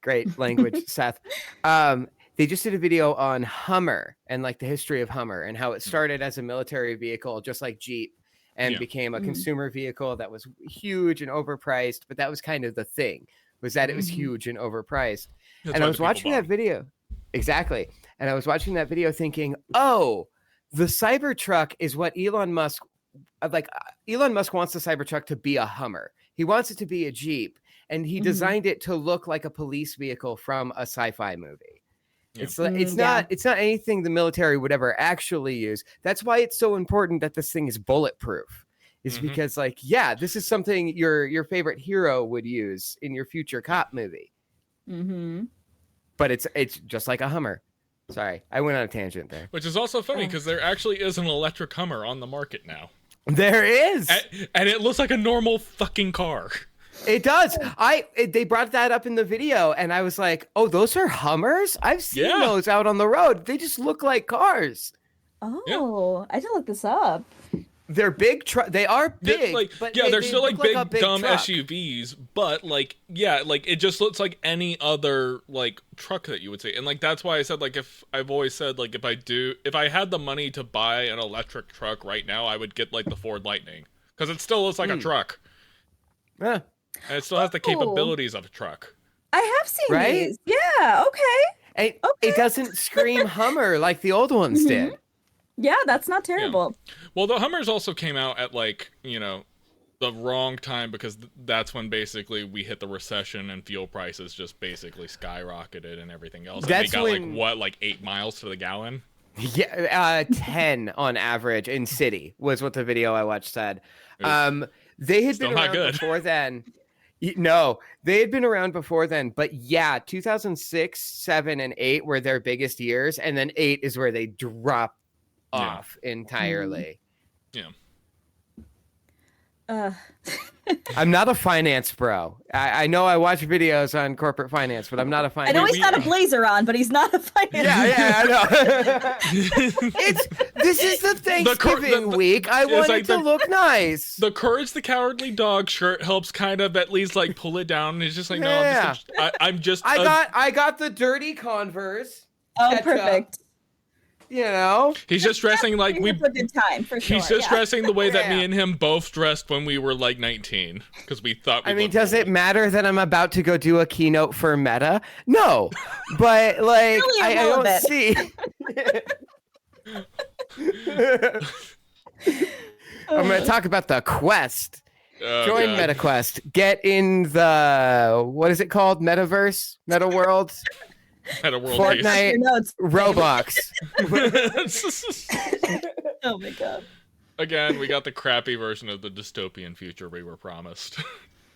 great language, Seth. They just did a video on Hummer and like the history of Hummer and how it started as a military vehicle, just like Jeep. and became a consumer vehicle that was huge and overpriced. But that was kind of the thing, was that it was huge and overpriced. That's and I why was the people watching bought that video. Exactly. And I was watching that video thinking, oh, the Cybertruck is what Elon Musk wants the Cybertruck to be a Hummer. He wants it to be a Jeep, and he designed it to look like a police vehicle from a sci-fi movie. Yeah. It's not anything the military would ever actually use. That's why it's so important that this thing is bulletproof. Is because this is something your favorite hero would use in your future cop movie. But it's just like a Hummer. Sorry, I went on a tangent there. Which is also funny because there actually is an electric Hummer on the market now. There is, and it looks like a normal fucking car. It does. They brought that up in the video, and I was like, "Oh, those are Hummers? I've seen those out on the road. They just look like cars." Oh, I didn't look this up. They're big. They are big, but they're still like big dumb truck. SUVs. But it just looks like any other like truck that you would see. And like that's why I said if I had the money to buy an electric truck right now, I would get like the Ford Lightning because it still looks like a truck. Yeah, and it still has the capabilities of a truck. I have seen these. Yeah. Okay. It doesn't scream Hummer like the old ones did. Yeah, that's not terrible. Yeah. Well, the Hummers also came out at the wrong time because that's when basically we hit the recession and fuel prices just basically skyrocketed and everything else. That's and they got 8 miles to the gallon? Yeah, 10 on average in city was what the video I watched said. They had been around before then. No, they had been around before then, but 2006, 7, and 8 were their biggest years, and then 8 is where they dropped off entirely. I'm not a finance bro. I know I watch videos on corporate finance, but I'm not a finance. I know he's got a blazer on, but he's not a finance. I know. This is the Thanksgiving week. I want it to look nice. The Courage the Cowardly Dog shirt helps kind of at least like pull it down. And it's just like I'm just. I got the dirty Converse. Oh, perfect. He's just dressing like we. A good time for sure. He's just dressing the way that me and him both dressed when we were like 19, because we thought. Does it matter that I'm about to go do a keynote for Meta? No, but like I don't see. I'm going to talk about the Quest. Join MetaQuest. Get in the what is it called? Metaverse, Meta World. Fortnite, Roblox. Oh my god. Again, we got the crappy version of the dystopian future we were promised.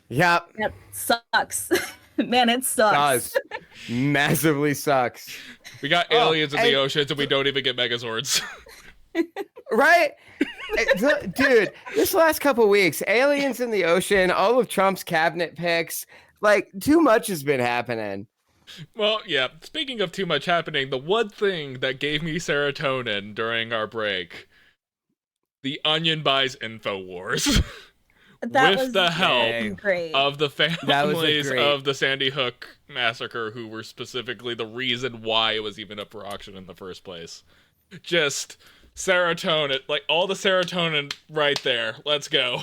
Yep. That sucks. Man, it sucks. It does. Massively sucks. We got aliens in the oceans and we don't even get Megazords. Right? Dude, this last couple weeks, aliens in the ocean, all of Trump's cabinet picks, like too much has been happening. Well, yeah, speaking of too much happening, the one thing that gave me serotonin during our break, the Onion buys InfoWars. With the help of the families of the Sandy Hook massacre, who were specifically the reason why it was even up for auction in the first place. Just serotonin, like all the serotonin right there. Let's go.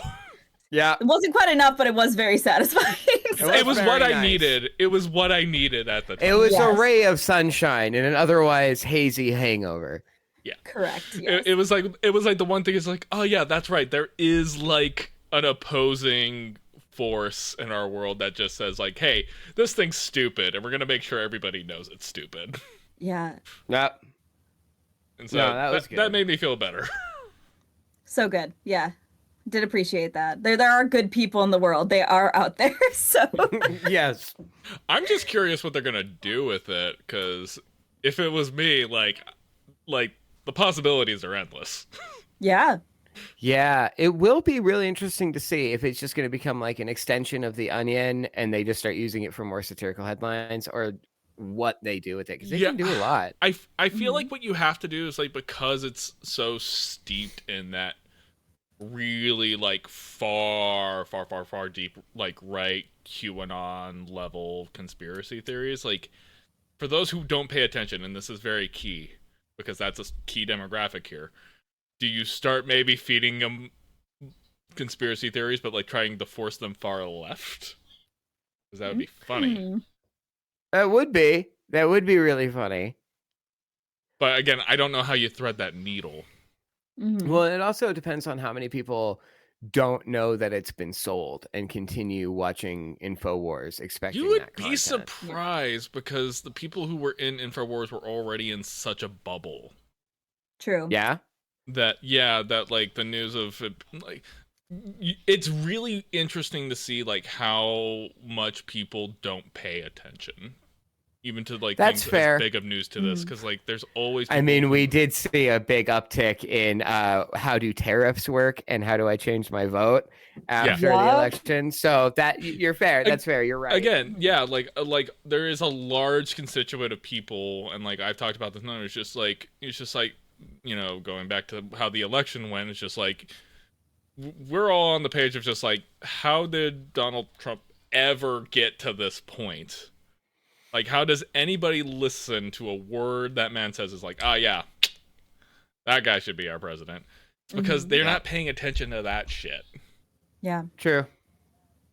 Yeah. It wasn't quite enough, but it was very satisfying. It was what I needed. It was what I needed at the time. It was a ray of sunshine in an otherwise hazy hangover. Yeah. Correct. Yes. It was like the one thing is like, oh yeah, that's right. There is like an opposing force in our world that just says like, hey, this thing's stupid, and we're gonna make sure everybody knows it's stupid. Yeah. Yep. And so that made me feel better. So good. Yeah. Did appreciate that. There are good people in the world. They are out there. So yes. I'm just curious what they're gonna do with it, because if it was me, like the possibilities are endless. Yeah. Yeah, it will be really interesting to see if it's just going to become like an extension of the Onion and they just start using it for more satirical headlines, or what they do with it, because they can do a lot. I feel like what you have to do is like, because it's so steeped in that really like far deep like right QAnon level conspiracy theories, like for those who don't pay attention, and this is very key because that's a key demographic here, do you start maybe feeding them conspiracy theories, but like trying to force them far left. Because that would be funny. That would be really funny. But again, I don't know how you thread that needle. Well, it also depends on how many people don't know that it's been sold and continue watching InfoWars expecting You would that be content. surprised because the people who were in InfoWars were already in such a bubble. True. Yeah? That like the news of it, like it's really interesting to see like how much people don't pay attention. Even to like That's things fair. as big of news to this, because like there's always. I mean, we did see a big uptick in how do tariffs work and how do I change my vote after the election. So that you're fair. That's fair. You're right. Again, yeah, like there is a large constituent of people, and like I've talked about this. It's just like going back to how the election went. It's just like we're all on the page of just like how did Donald Trump ever get to this point? Like, how does anybody listen to a word that man says is like, yeah, that guy should be our president? It's because they're not paying attention to that shit. Yeah. True.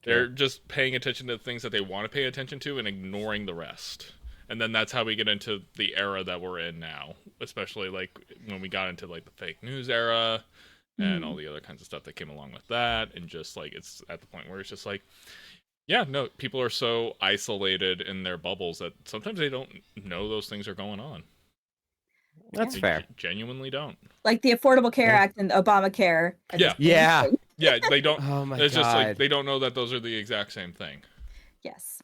They're just paying attention to the things that they want to pay attention to and ignoring the rest. And then that's how we get into the era that we're in now, especially like when we got into like the fake news era and all the other kinds of stuff that came along with that. And just like it's at the point where it's just like, yeah, no, people are so isolated in their bubbles that sometimes they don't know those things are going on. That's they fair. Genuinely don't. Like the Affordable Care Act and Obamacare. Yeah. Yeah, they don't. Oh my it's God. just like they don't know that those are the exact same thing. Yes.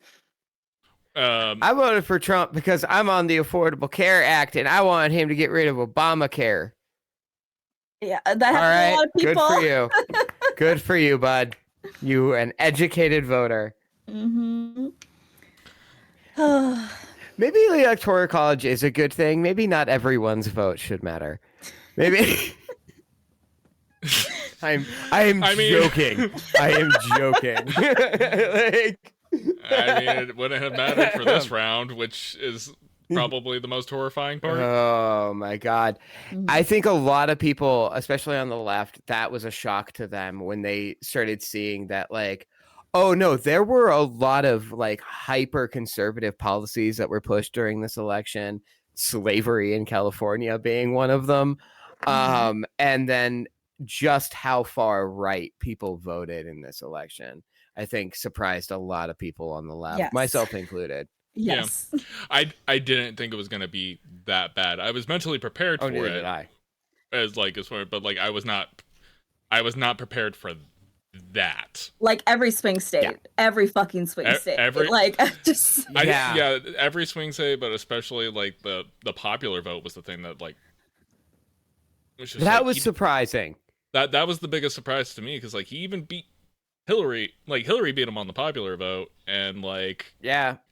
I voted for Trump because I'm on the Affordable Care Act and I want him to get rid of Obamacare. Yeah, that happens to a lot of people. Good for you. Good for you, bud. You an educated voter. Mm-hmm. Maybe the Electoral College is a good thing. Maybe not everyone's vote should matter. Maybe. I am joking. I am joking. I mean, it wouldn't have mattered for this round, which is probably the most horrifying part. Oh my God. I think a lot of people, especially on the left, that was a shock to them when they started seeing that, like, oh no, there were a lot of like hyper conservative policies that were pushed during this election, slavery in California being one of them. And then just how far right people voted in this election, I think surprised a lot of people on the left, myself included. Yes. Yeah. I didn't think it was going to be that bad. I was mentally prepared for it. Did I? But like I was not prepared for that. Like every swing state, every fucking swing state. Every swing state, but especially like the popular vote was the thing that like was surprising. That was the biggest surprise to me, because like he even beat Hillary. Like Hillary beat him on the popular vote, and like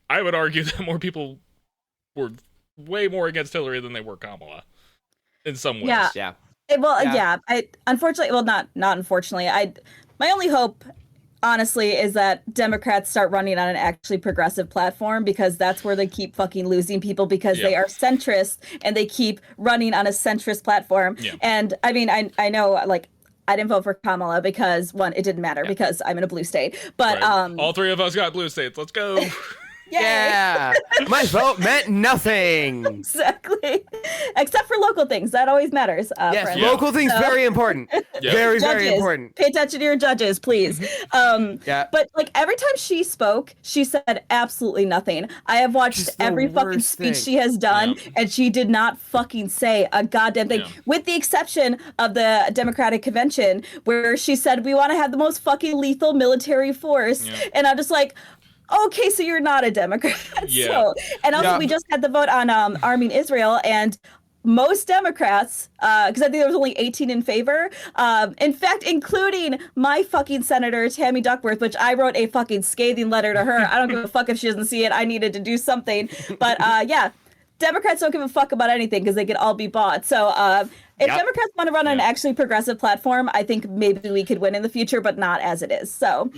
I would argue that more people were way more against Hillary than they were Kamala in some ways. I unfortunately, well, not unfortunately. My only hope, honestly, is that Democrats start running on an actually progressive platform, because that's where they keep fucking losing people, because they are centrist and they keep running on a centrist platform. Yeah. And I mean, I know, like, I didn't vote for Kamala because, one, it didn't matter because I'm in a blue state. But all three of us got blue states. Let's go. Yeah, my vote meant nothing. Exactly, except for local things. That always matters. Local things very important. Very, very important. Pay attention to your judges, please. But like every time she spoke, she said absolutely nothing. I have watched every fucking speech she has done, and she did not fucking say a goddamn thing, with the exception of the Democratic Convention, where she said we want to have the most fucking lethal military force, and I'm just like, okay, so you're not a Democrat. So, and also we just had the vote on arming Israel, and most Democrats, because I think there was only 18 in favor, in fact, including my fucking Senator Tammy Duckworth, which I wrote a fucking scathing letter to her. I don't give a fuck if she doesn't see it. I needed to do something. But Democrats don't give a fuck about anything because they could all be bought. So if Democrats want to run an actually progressive platform, I think maybe we could win in the future, but not as it is. So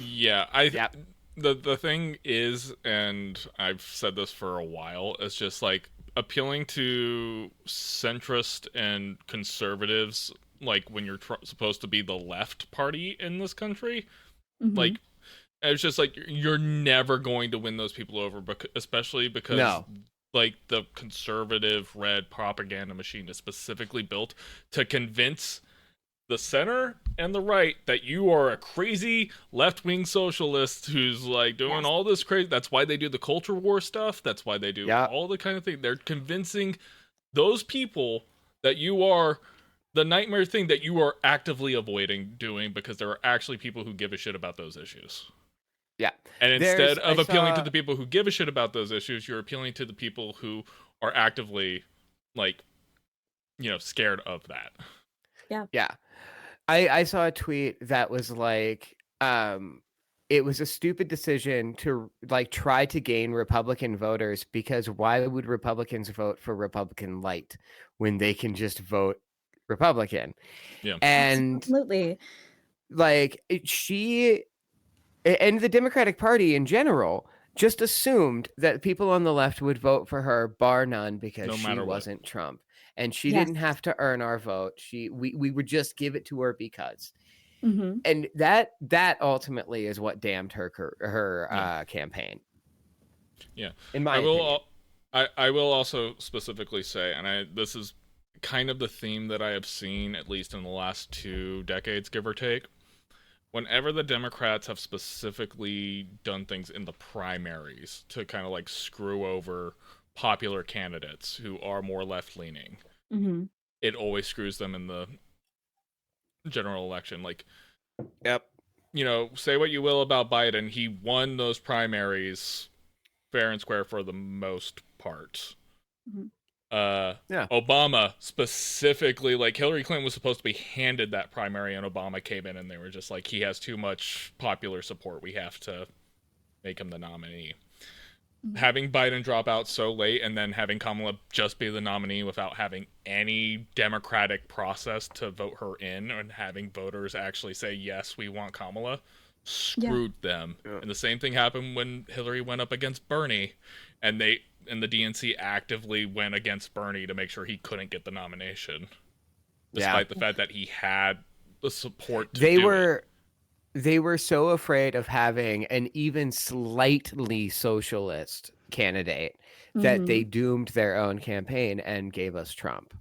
The thing is, and I've said this for a while, it's just like appealing to centrist and conservatives like when you're supposed to be the left party in this country. Mhm. Like, it's just like you're never going to win those people over, especially because like the conservative red propaganda machine is specifically built to convince the center and the right that you are a crazy left-wing socialist who's like doing all this crazy. That's why they do the culture war stuff. That's why they do all the kind of thing. They're convincing those people that you are the nightmare thing that you are actively avoiding doing, because there are actually people who give a shit about those issues. Yeah. And instead of appealing to the people who give a shit about those issues, you're appealing to the people who are actively, like, you know, scared of that. Yeah. Yeah. I saw a tweet that was like, it was a stupid decision to like try to gain Republican voters, because why would Republicans vote for Republican light when they can just vote Republican? Yeah. And Absolutely. like she and the Democratic Party in general just assumed that people on the left would vote for her bar none, because she wasn't Trump. And she didn't have to earn our vote. We would just give it to her because. Mm-hmm. And that ultimately is what damned her campaign. Yeah. In my opinion. I will also specifically say, and this is kind of the theme that I have seen at least in the last 2 decades, give or take. Whenever the Democrats have specifically done things in the primaries to kind of like screw over popular candidates who are more left-leaning, it always screws them in the general election. Like, you know, say what you will about Biden, he won those primaries fair and square for the most part. Obama specifically, like, Hillary Clinton was supposed to be handed that primary, and Obama came in and they were just like, he has too much popular support, we have to make him the nominee. Having Biden drop out so late and then having Kamala just be the nominee without having any democratic process to vote her in, and having voters actually say, yes, we want Kamala, screwed them. And the same thing happened when Hillary went up against Bernie, and the DNC actively went against Bernie to make sure he couldn't get the nomination, despite the fact that he had the support to do it. They were so afraid of having an even slightly socialist candidate that they doomed their own campaign and gave us Trump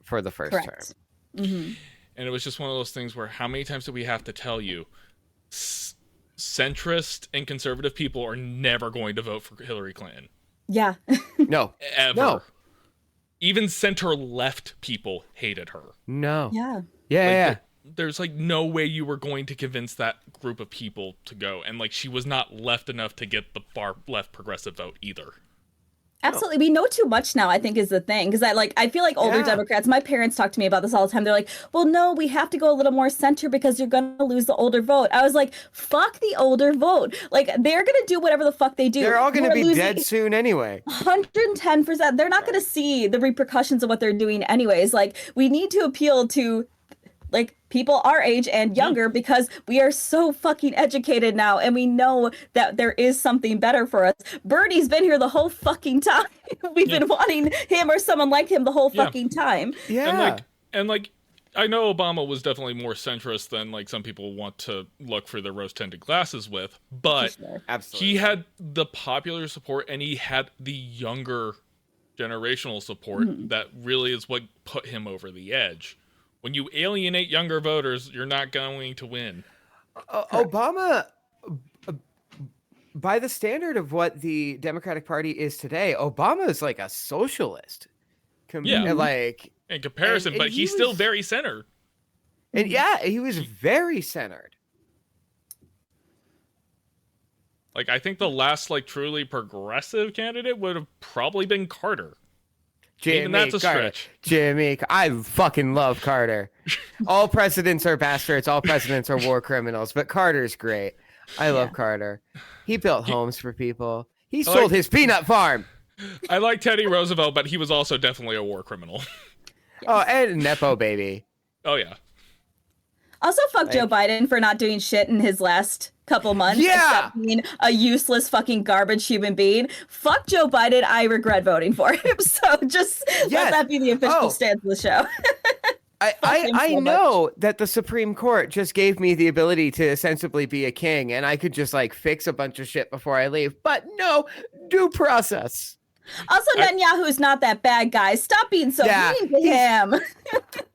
for the first term. And it was just one of those things where, how many times do we have to tell you, centrist and conservative people are never going to vote for Hillary Clinton? Yeah. No. Ever. No. Even center-left people hated her. No. Yeah. Yeah. There's like no way you were going to convince that group of people to go, and like she was not left enough to get the far left progressive vote either. Absolutely. We know too much now, I think, is the thing. Because I feel like older Democrats, my parents talk to me about this all the time. They're like, well, no, we have to go a little more center because you're going to lose the older vote. I was like, fuck the older vote. Like, they're going to do whatever the fuck they do. They're all going to be dead soon anyway. 110%. They're not going to see the repercussions of what they're doing anyways. Like, we need to appeal to like people our age and younger, because we are so fucking educated now, and we know that there is something better for us. Bernie's been here the whole fucking time. We've been wanting him or someone like him the whole fucking time. Yeah. And like I know Obama was definitely more centrist than like some people want to look for their rose-tinted glasses with, but Absolutely. he had the popular support and he had the younger generational support that really is what put him over the edge. When you alienate younger voters, you're not going to win. Obama, by the standard of what the Democratic Party is today, Obama is like a socialist. Like in comparison, but he's still very centered. And he was very centered. Like, I think the last like truly progressive candidate would have probably been Carter. Even that's a stretch. Jimmy, I fucking love Carter. All presidents are bastards. All presidents are war criminals. But Carter's great. I love Carter. He built homes for people. He sold his peanut farm. I like Teddy Roosevelt, but he was also definitely a war criminal. Oh, and Nepo baby. Oh, yeah. Also, fuck Joe Biden for not doing shit in his last couple months. Yeah. Except being a useless fucking garbage human being. Fuck Joe Biden. I regret voting for him. So just let that be the official stance of the show. I know that the Supreme Court just gave me the ability to ostensibly be a king, and I could just like fix a bunch of shit before I leave. But no, due process. Also, Netanyahu's not that bad, guys. Stop being so mean to him.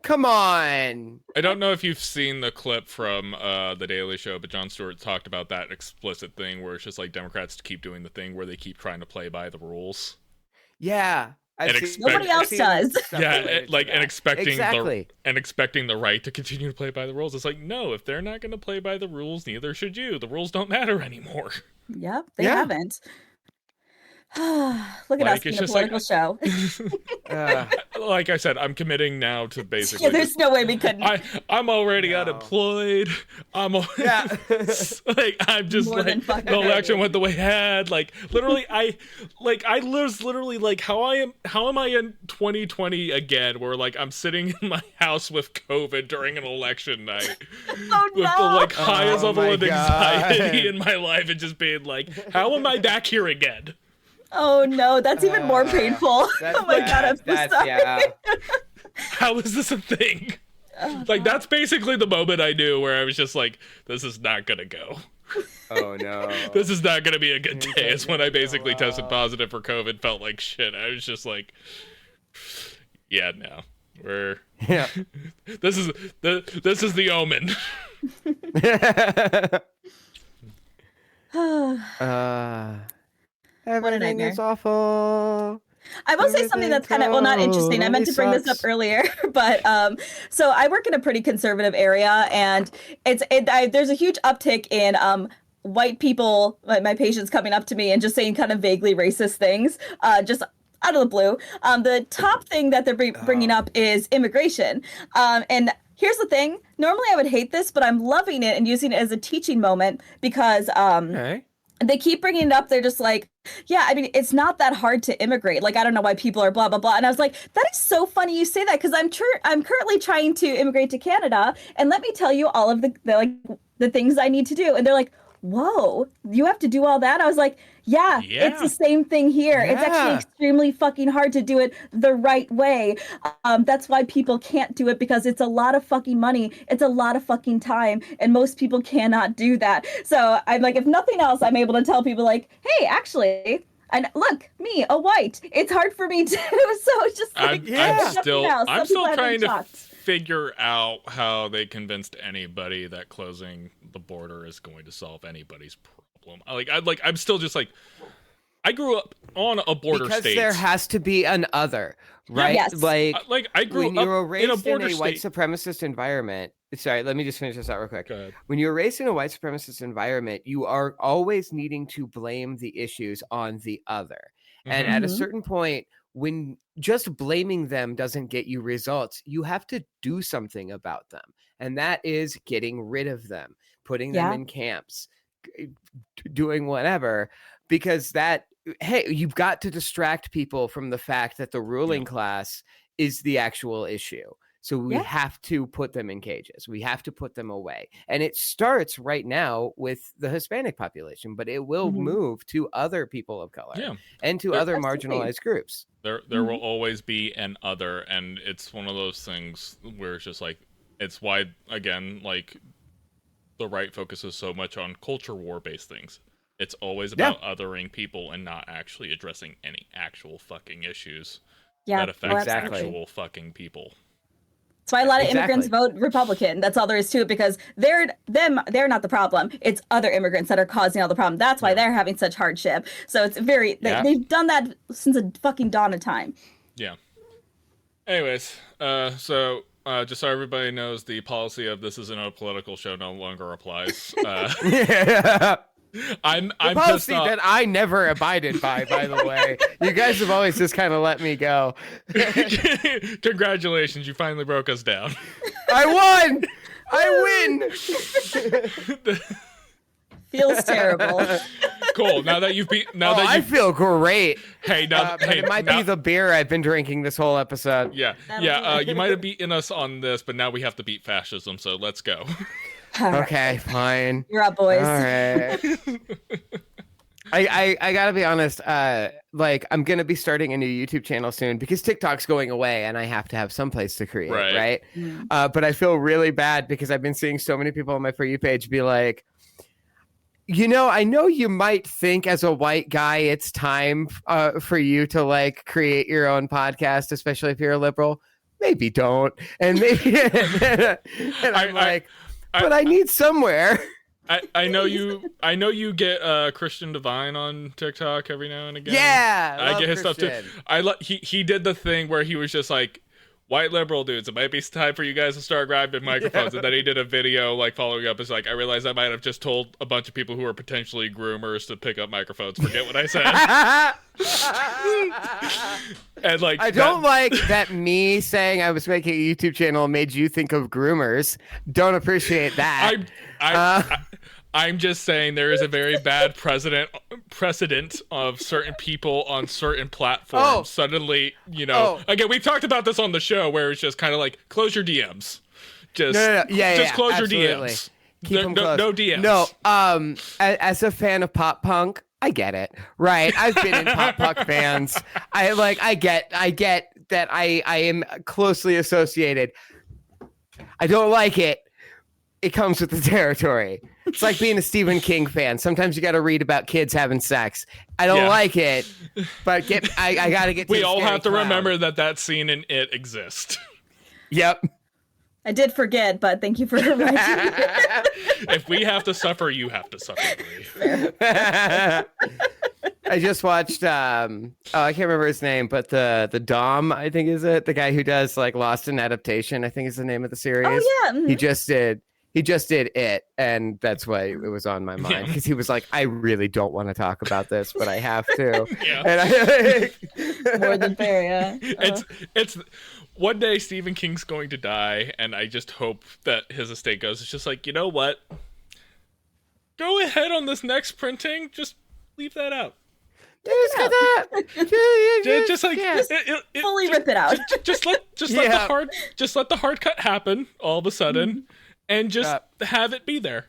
Come on. I don't know if you've seen the clip from The Daily Show, but Jon Stewart talked about that explicit thing where it's just like Democrats keep doing the thing where they keep trying to play by the rules. Yeah. Nobody else does. Yeah, and expecting exactly. expecting the right to continue to play by the rules. It's like, no, if they're not going to play by the rules, neither should you. The rules don't matter anymore. Yep, they haven't. Look at us in a political show. Like I said, I'm committing now to basically. Yeah, there's no way we couldn't. I'm already unemployed. I'm like I'm just More like the election went the way it had. Like literally, I was literally like how am I in 2020 again? Where like I'm sitting in my house with COVID during an election night with the like highest level of anxiety in my life, and just being like, how am I back here again? Oh no, that's even more painful. Oh my god, I'm so sorry. Yeah. How is this a thing? Like that's basically the moment I knew where I was just like, this is not gonna go. Oh no. This is not gonna be a good day. It's when I basically tested positive for COVID, felt like shit. I was just like, yeah, no. This is the omen. Everything is awful. I will say something that's kind of, well, not interesting. I meant to bring this up earlier, but so I work in a pretty conservative area, and there's a huge uptick in white people, my patients coming up to me and just saying kind of vaguely racist things, just out of the blue. The top thing that they're bringing up is immigration, and here's the thing. Normally I would hate this, but I'm loving it and using it as a teaching moment because they keep bringing it up. They're just like, yeah, I mean, it's not that hard to immigrate. Like, I don't know why people are blah, blah, blah. And I was like, that is so funny you say that because I'm currently trying to immigrate to Canada. And let me tell you all of the things I need to do. And they're like, whoa, you have to do all that? I was like, yeah, it's the same thing here. Yeah. It's actually extremely fucking hard to do it the right way. That's why people can't do it, because it's a lot of fucking money. It's a lot of fucking time. And most people cannot do that. So I'm like, if nothing else, I'm able to tell people like, hey, actually, and look, me, a white, it's hard for me too. So it's just like, I'm still trying to figure out how they convinced anybody that closing the border is going to solve anybody's problem. I'm still just like, I grew up on a border state. Because there has to be an other, right? Yes. Like I grew when up you were raised in a border in a white state. supremacist environment. Sorry, let me just finish this out real quick. Go ahead. When you're raised in a white supremacist environment, you are always needing to blame the issues on the other. Mm-hmm. And at a certain point, when just blaming them doesn't get you results, you have to do something about them. And that is getting rid of them, putting them in camps, doing whatever, because you've got to distract people from the fact that the ruling class is the actual issue. So we have to put them in cages. We have to put them away. And it starts right now with the Hispanic population, but it will move to other people of color and to other marginalized groups. There will always be an other, and it's one of those things where it's just like, it's why, again, like the right focuses so much on culture war-based things. It's always about othering people and not actually addressing any actual fucking issues that affect actual fucking people. That's why a lot of immigrants vote Republican. That's all there is to it, because they're not the problem. It's other immigrants that are causing all the problem. That's why they're having such hardship. So it's they've done that since the fucking dawn of time. Yeah. Anyways, so just so everybody knows, the policy of this isn't a political show no longer applies. I'm policy that I never abided by the way. You guys have always just kind of let me go. Congratulations, you finally broke us down. I won. I win. Feels terrible. Cool. Now that you've beat, I feel great. Hey, it might be the beer I've been drinking this whole episode. Yeah. You might have beaten us on this, but now we have to beat fascism. So let's go. Okay, fine. You're up, boys. All right. I gotta be honest. Like I'm gonna be starting a new YouTube channel soon because TikTok's going away, and I have to have some place to create, right? But I feel really bad because I've been seeing so many people on my For You page be like, I know you might think as a white guy it's time for you to like create your own podcast, especially if you're a liberal. Maybe don't, and maybe, and I'm but I need somewhere. I know you get Christian Divine on TikTok every now and again. Yeah, I get his Christian. stuff too. He did the thing where he was just like, white liberal dudes, it might be time for you guys to start grabbing microphones. And then he did a video like following up. It's like, I realized I might have just told a bunch of people who are potentially groomers to pick up microphones. Forget what I said. And like, I don't like that me saying I was making a YouTube channel made you think of groomers. Don't appreciate that. I'm just saying there is a very bad precedent of certain people on certain platforms suddenly, again, we've talked about this on the show where it's just kind of like, close your DMs. Just close absolutely. your DMs. Keep them closed. No DMs. No, as a fan of pop punk, I get it. Right. I've been in pop punk bands. I get that I am closely associated. I don't like it. It comes with the territory. It's like being a Stephen King fan. Sometimes you got to read about kids having sex. I don't like it, but I got to get to We the all scary have to clown. remember that scene in It exists. Yep. I did forget, but thank you for reminding me. If we have to suffer, you have to suffer. I just watched I can't remember his name, but the Dom, I think is it, the guy who does like Lost in Adaptation, I think is the name of the series. Oh yeah. He just did it, and that's why it was on my mind because he was like, I really don't want to talk about this, but I have to. Yeah. And More than fair, yeah. It's one day Stephen King's going to die, and I just hope that his estate goes. It's just like, you know what? Go ahead on this next printing. Just leave that out. Just like Fully rip it out. Just let the hard cut happen all of a sudden, and just have it be there.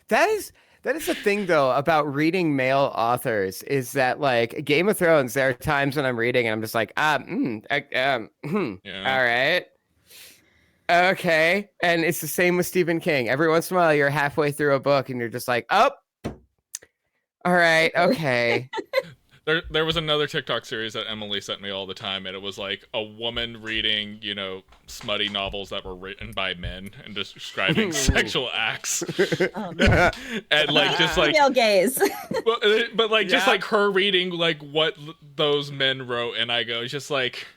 That is the thing though about reading male authors is that like Game of Thrones, there are times when I'm reading and I'm just like, all right. Okay. And it's the same with Stephen King. Every once in a while you're halfway through a book and you're just like, all right, okay. There was another TikTok series that Emily sent me all the time, and it was like a woman reading, smutty novels that were written by men and just describing sexual acts. Oh, no. And like just like female gaze. but like just like her reading like what those men wrote, and I go just like,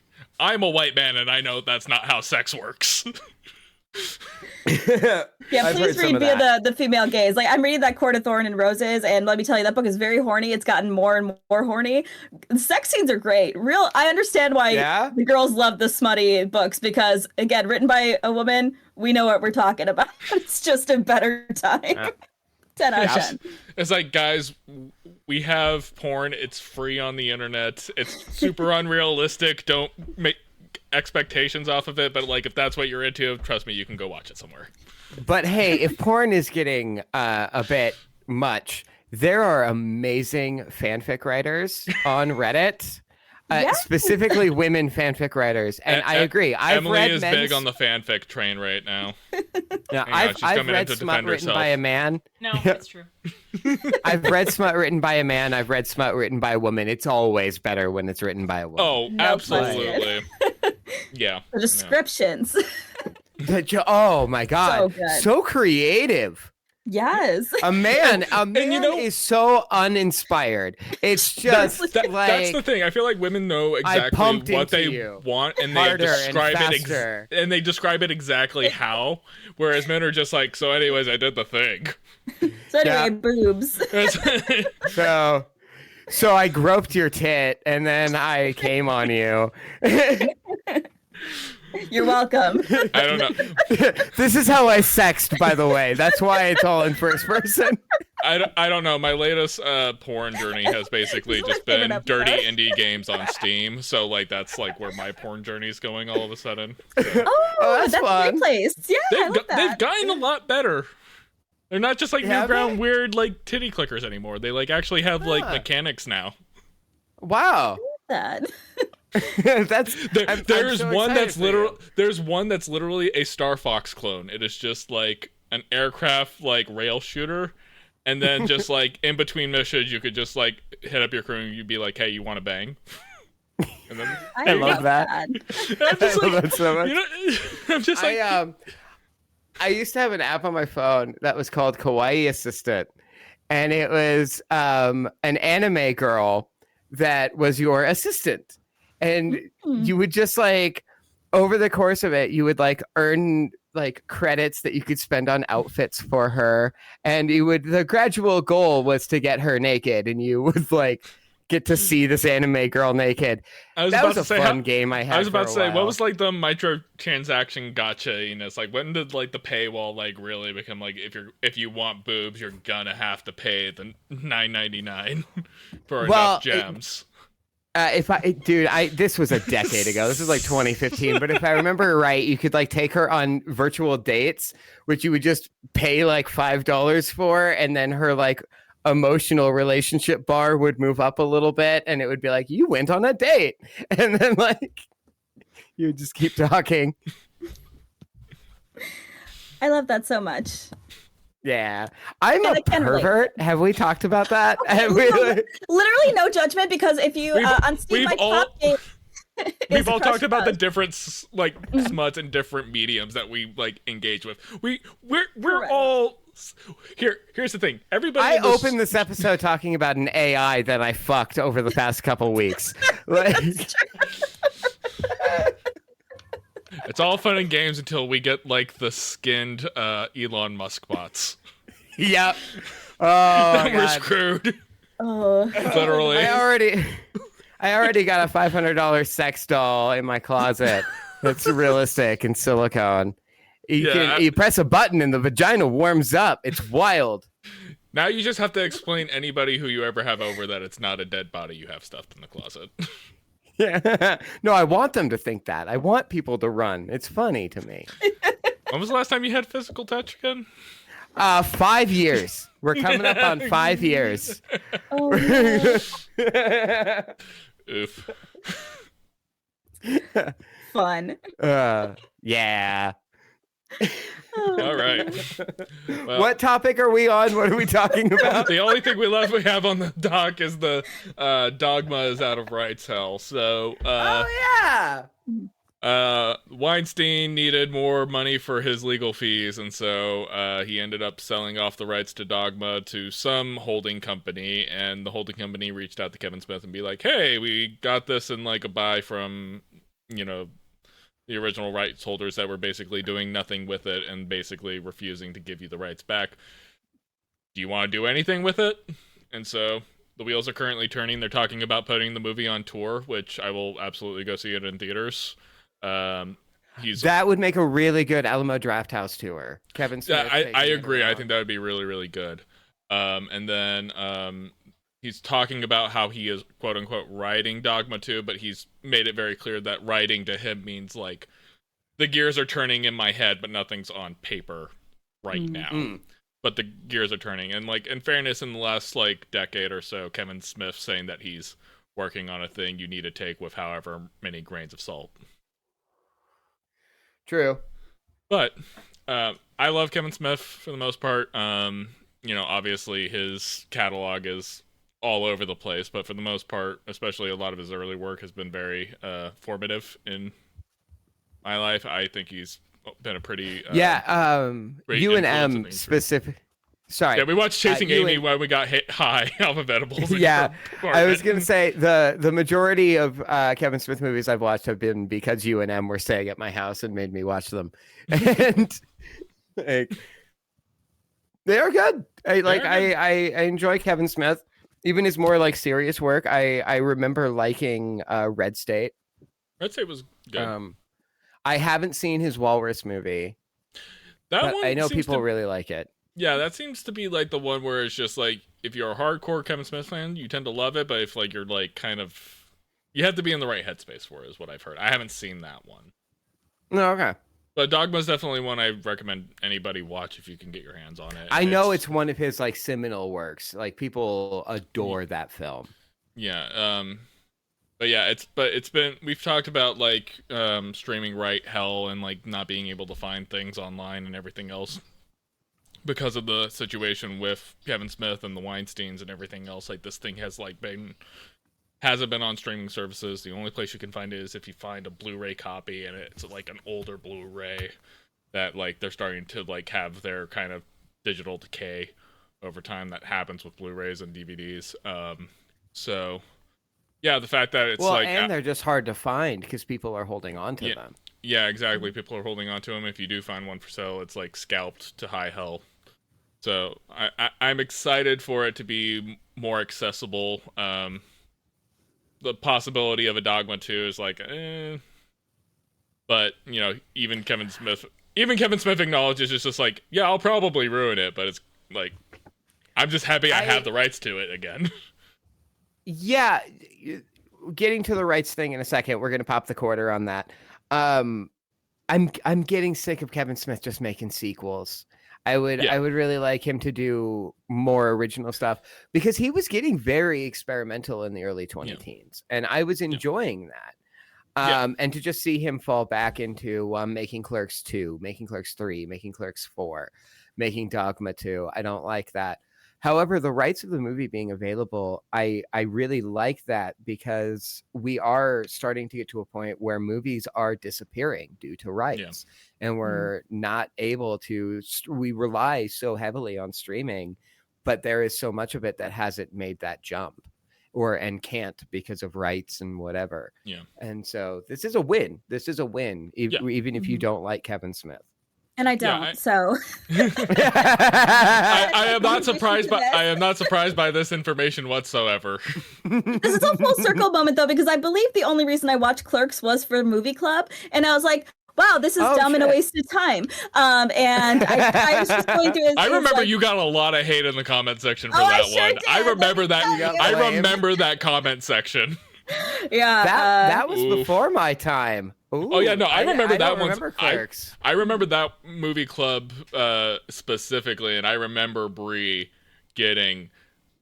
I'm a white man and I know that's not how sex works. Yeah, please read via the female gaze. Like I'm reading that Court of Thorn and Roses, and let me tell you, that book is very horny. It's gotten more and more horny. The sex scenes are great. I understand why the girls love the smutty books because, again, written by a woman, we know what we're talking about. It's just a better time. 10 out of 10. It's like, guys, we have porn. It's free on the internet. It's super unrealistic. Don't make expectations off of it, but like if that's what you're into, trust me, you can go watch it somewhere. But hey, if porn is getting a bit much, there are amazing fanfic writers on Reddit, specifically women fanfic writers, and I agree. Emily is big on the fanfic train right now. Yeah, I've read smut written by a man. No, that's true. I've read smut written by a man. I've read smut written by a woman. It's always better when it's written by a woman. Oh, absolutely. Yeah. The descriptions. Oh my god, so creative. Yes. A man is so uninspired. It's just that's the thing. I feel like women know exactly what they want, and they describe it and they describe it exactly how. Whereas men are just like, so anyways, I did the thing. So anyway, boobs. So I groped your tit and then I came on you. You're welcome. I don't know. This is how I sexed, by the way. That's why it's all in first person. I don't know. My latest porn journey has basically just been dirty indie games on Steam. So like that's like where my porn journey is going all of a sudden. So. Oh, that's fun. A great place. Yeah, I love that. They've gotten a lot better. They're not just like Have Newground they? weird like titty clickers anymore. They like actually have like mechanics now. Wow. That. That's There's so one excited that's for you. literal. There's one that's literally a Star Fox clone. It is just like an aircraft like rail shooter, and then just like in between missions, you could just like hit up your crew and you'd be like, "Hey, you want to bang?" And then I love that. I'm I just love like, that so much. you know, I'm just like, I used to have an app on my phone that was called Kawaii Assistant, and it was an anime girl that was your assistant, and you would just like over the course of it, you would like earn like credits that you could spend on outfits for her, and the gradual goal was to get her naked, and you would like get to see this anime girl naked. That was a fun game I had. I was about to say, what what was like the microtransaction gotcha? You know, it's like when did like the paywall like really become like if you want boobs, you're gonna have to pay the $9.99 for enough gems. This was a decade ago. This was like 2015. But if I remember right, you could like take her on virtual dates, which you would just pay like $5 for, and then her like emotional relationship bar would move up a little bit, and it would be like, you went on a date, and then like you would just keep talking. I love that so much. Yeah, I'm And a I can relate. pervert. Have we talked about that? Okay, Have we, literally no judgment, because if you on Steam, we've my all- top game We've is all Crush talked about the Buzz. different like smuts and different mediums that we like engage with. We're Correct. all here's the thing. Everybody I in this- opened this episode talking about an AI that I fucked over the past couple weeks. Like, It's all fun and games until we get like the skinned Elon Musk bots. yep. Oh, Then we're God. screwed. Oh, Literally. I already got a $500 sex doll in my closet that's realistic and silicone. You press a button and the vagina warms up. It's wild. Now you just have to explain anybody who you ever have over that it's not a dead body you have stuffed in the closet. Yeah. No, I want them to think that. I want people to run. It's funny to me. When was the last time you had physical touch again? 5 years. We're coming up on 5 years. oh no. Oof. Fun. Yeah. All right. Well, What topic are we on? What are we talking about? the only thing we have on the dock is the Dogma is out of rights hell. So Oh, yeah. Weinstein needed more money for his legal fees, and so he ended up selling off the rights to Dogma to some holding company, and the holding company reached out to Kevin Smith and be like, hey, we got this in like a buy from, you know, the original rights holders that were basically doing nothing with it and basically refusing to give you the rights back. Do you want to do anything with it? And so the wheels are currently turning. They're talking about putting the movie on tour, which I will absolutely go see it in theaters. That would make a really good Alamo Drafthouse tour. Kevin Smith. Yeah, I taking it agree. I around. think that would be really, really good. And then he's talking about how he is quote unquote writing Dogma 2, but he's made it very clear that writing to him means like the gears are turning in my head, but nothing's on paper right now. Mm. But the gears are turning. And like in fairness, in the last like decade or so, Kevin Smith saying that he's working on a thing you need to take with however many grains of salt. True. But I love Kevin Smith for the most part. You know, obviously his catalog is all over the place, but for the most part, especially a lot of his early work has been very formative in my life. I think he's been a pretty great influence UNM in me. specific. Sorry. Yeah, we watched Chasing UN Amy while we got hit high off of edibles. Yeah, I was gonna say the majority of Kevin Smith movies I've watched have been because UNM were staying at my house and made me watch them, and like, they are good. I enjoy Kevin Smith, even his more like serious work. I remember liking Red State. Red State was good. I haven't seen his Walrus movie, That but one I know seems people to really like it. Yeah, that seems to be like the one where it's just like if you're a hardcore Kevin Smith fan, you tend to love it, but if like you're like kind of you have to be in the right headspace for it, is what I've heard. I haven't seen that one. No, okay. But Dogma's definitely one I recommend anybody watch if you can get your hands on it. I know it's one of his like seminal works. Like people adore that film. Yeah. But yeah, it's been, we've talked about like streaming right hell and like not being able to find things online and everything else because of the situation with Kevin Smith and the Weinsteins and everything else. Like this thing hasn't been on streaming services. The only place you can find it is if you find a Blu-ray copy, and it's like an older Blu-ray that like they're starting to like have their kind of digital decay over time that happens with Blu-rays and DVDs. So yeah, the fact that it's and they're just hard to find because people are holding on to them. Yeah, exactly. People are holding on to them. If you do find one for sale, it's like scalped to high hell. So I'm excited for it to be more accessible. The possibility of a Dogma 2 is like, but you know, even Kevin Smith acknowledges it's just like, yeah, I'll probably ruin it, but it's like, I'm just happy I have the rights to it again. Yeah, getting to the rights thing in a second. We're gonna pop the quarter on that. I'm getting sick of Kevin Smith just making sequels. I would really like him to do more original stuff because he was getting very experimental in the early 2010s, and I was enjoying that. And to just see him fall back into making Clerks 2, making Clerks 3, making Clerks 4, making Dogma 2, I don't like that. However, the rights of the movie being available, I really like that because we are starting to get to a point where movies are disappearing due to rights. And we're not able to, we rely so heavily on streaming, but there is so much of it that hasn't made that jump and can't because of rights and whatever. Yeah. And so this is a win. This is a win, even if you don't like Kevin Smith. And I don't, so I am not surprised by this information whatsoever. This is a full circle moment though, because I believe the only reason I watched Clerks was for Movie Club, and I was like, wow, this is dumb and a waste of time. And I was just going through it. I remember you got a lot of hate in the comment section for that one. I remember that. I remember that comment section. Yeah, that was before my time. Ooh, oh yeah, no, I remember that one. Remember Clerks. I remember that Movie Club specifically, and I remember Brie getting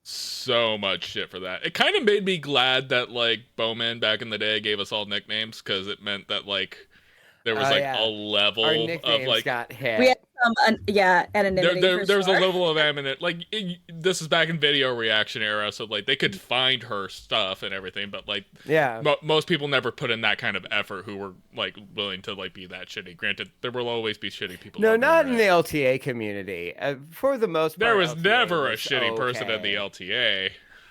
so much shit for that. It kind of made me glad that like Bowman back in the day gave us all nicknames because it meant that like there was a level our of like got hit. We had anonymity. There was a level of like this is back in video reaction era, so like they could find her stuff and everything, but like most people never put in that kind of effort who were like willing to like be that shitty. Granted, there will always be shitty people. No, not in the LTA community. For the most part, there was LTA never a was shitty person in the LTA.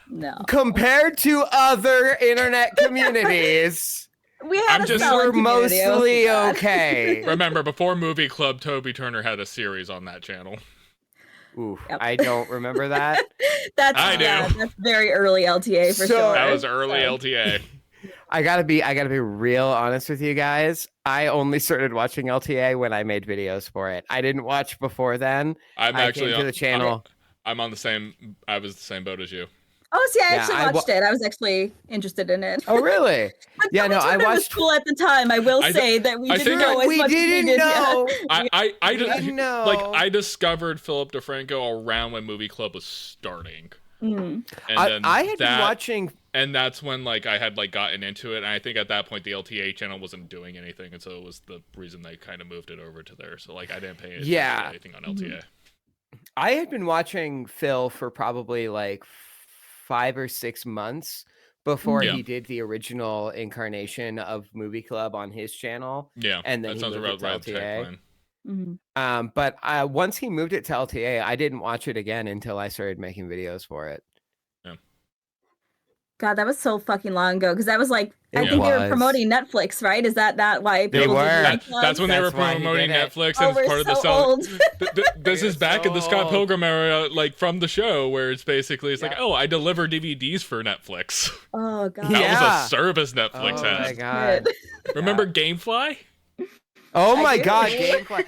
No, compared to other internet communities. We're mostly okay. Remember, before Movie Club, Toby Turner had a series on that channel. Ooh, I don't remember that. That's very early LTA for sure. That was early LTA. I gotta be real honest with you guys. I only started watching LTA when I made videos for it. I didn't watch before then. I came to the channel. I was the same boat as you. Oh, see, I actually watched it. I was actually interested in it. Oh, really? Yeah, no, I watched. Cool at the time. I will say that we didn't know as much as we did. I didn't know. Like, I discovered Philip DeFranco around when Movie Club was starting. Mm. And then I had been watching, and that's when like I had like gotten into it. And I think at that point the LTA channel wasn't doing anything, and so it was the reason they kind of moved it over to there. So like I didn't pay attention to anything on LTA. Mm-hmm. I had been watching Phil for probably like 5 or 6 months before he did the original incarnation of Movie Club on his channel. Yeah, and then that sounds about right. Mm-hmm. But once he moved it to LTA, I didn't watch it again until I started making videos for it. Yeah. God, that was so fucking long ago. Because that was like, I think they were promoting Netflix, right? Is that why they were? That's when they were promoting Netflix, and it's part of the old. This is back in the Scott Pilgrim era, like from the show, where it's basically like, oh, I deliver DVDs for Netflix. Oh god, that was a service Netflix had. Oh my god! Remember GameFly? Oh my god, GameFly!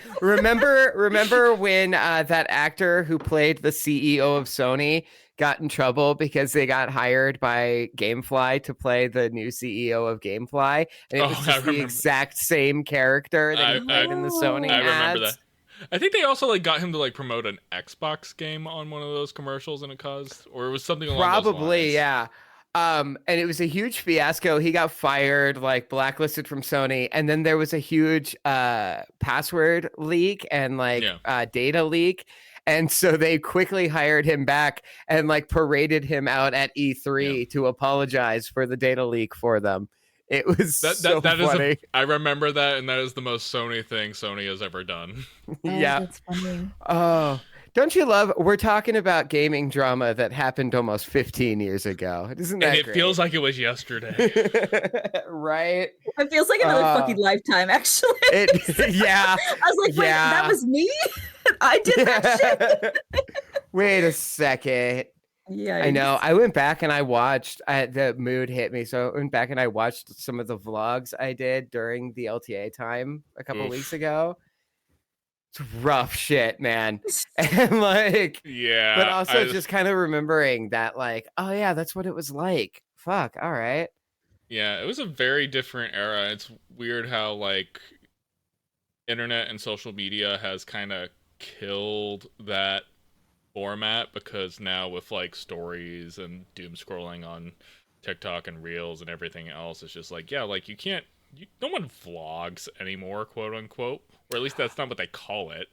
Remember when that actor who played the CEO of Sony got in trouble because they got hired by Gamefly to play the new CEO of Gamefly, and it was just the exact same character that he played in the Sony I ads. remember that. I think they also like got him to like promote an Xbox game on one of those commercials, and it caused, or it was something along those lines. Probably, yeah. And it was a huge fiasco. He got fired, like blacklisted from Sony, and then there was a huge password leak and like data leak. And so they quickly hired him back and like paraded him out at E3 to apologize for the data leak for them. It was so funny. I remember that, and that is the most Sony thing Sony has ever done. Yeah. That's funny. Oh, don't you love? We're talking about gaming drama that happened almost 15 years ago. Isn't that great? Feels like it was yesterday. Right? It feels like another fucking lifetime, actually. Yeah. I was like, wait, that was me? I did that shit? Wait a second. Yeah, I know. I went back and I watched. The mood hit me, so I went back and I watched some of the vlogs I did during the LTA time a couple weeks ago. It's rough shit, man. And like, but also just kind of remembering that, like, oh yeah, that's what it was like. Fuck. All right. Yeah, it was a very different era. It's weird how like internet and social media has kind of killed that format, because now with like stories and doom scrolling on TikTok and Reels and everything else, it's just like, yeah, like no one vlogs anymore, quote unquote, or at least that's not what they call it.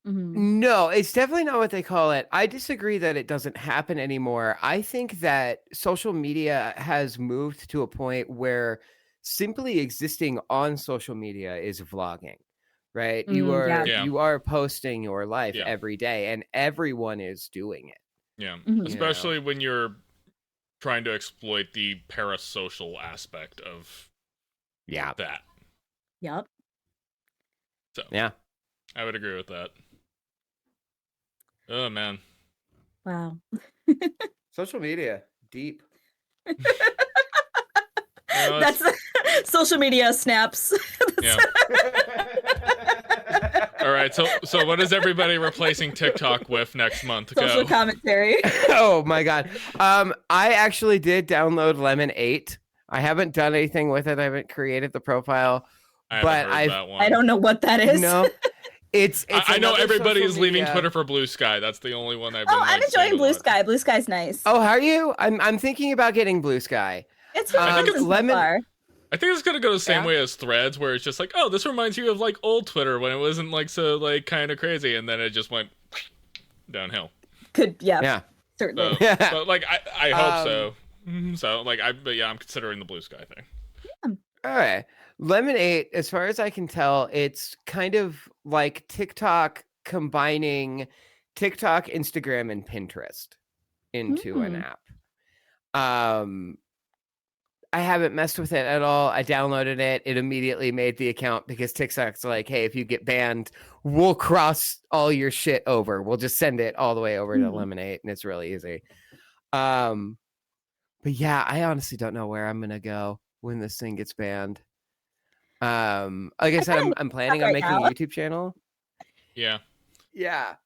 Mm-hmm. No, it's definitely not what they call it. I disagree that it doesn't happen anymore. I think that social media has moved to a point where simply existing on social media is vlogging. Right. You are posting your life every day, and everyone is doing it. Yeah. Especially when you're trying to exploit the parasocial aspect of that. Yep. So I would agree with that. Oh man. Wow. Social media. Deep. That's social media snaps. Yeah. All right, so what is everybody replacing TikTok with next month? Social commentary. Oh my god. I actually did download Lemon 8. I haven't done anything with it. I haven't created the profile. I don't know what that is. No. It's I know everybody is leaving Twitter for Blue Sky. That's the only one I've been I'm enjoying Blue Sky. Blue Sky's nice. Oh, how are you? I'm thinking about getting Blue Sky. It's Lemon. I think it's gonna go the same way as Threads, where it's just like, oh, this reminds you of like old Twitter when it wasn't like so like kind of crazy, and then it just went downhill. Certainly. But like I hope so. So like I'm considering the Blue Sky thing. Yeah. All right, Lemon 8. As far as I can tell, it's kind of like TikTok combining TikTok, Instagram, and Pinterest into an app. I haven't messed with it at all. I downloaded it. It immediately made the account because TikTok's like, hey, if you get banned, we'll cross all your shit over. We'll just send it all the way over to Lemonade, and it's really easy. But yeah, I honestly don't know where I'm going to go when this thing gets banned. Like I said, I'm planning on making a YouTube channel. Yeah. Yeah.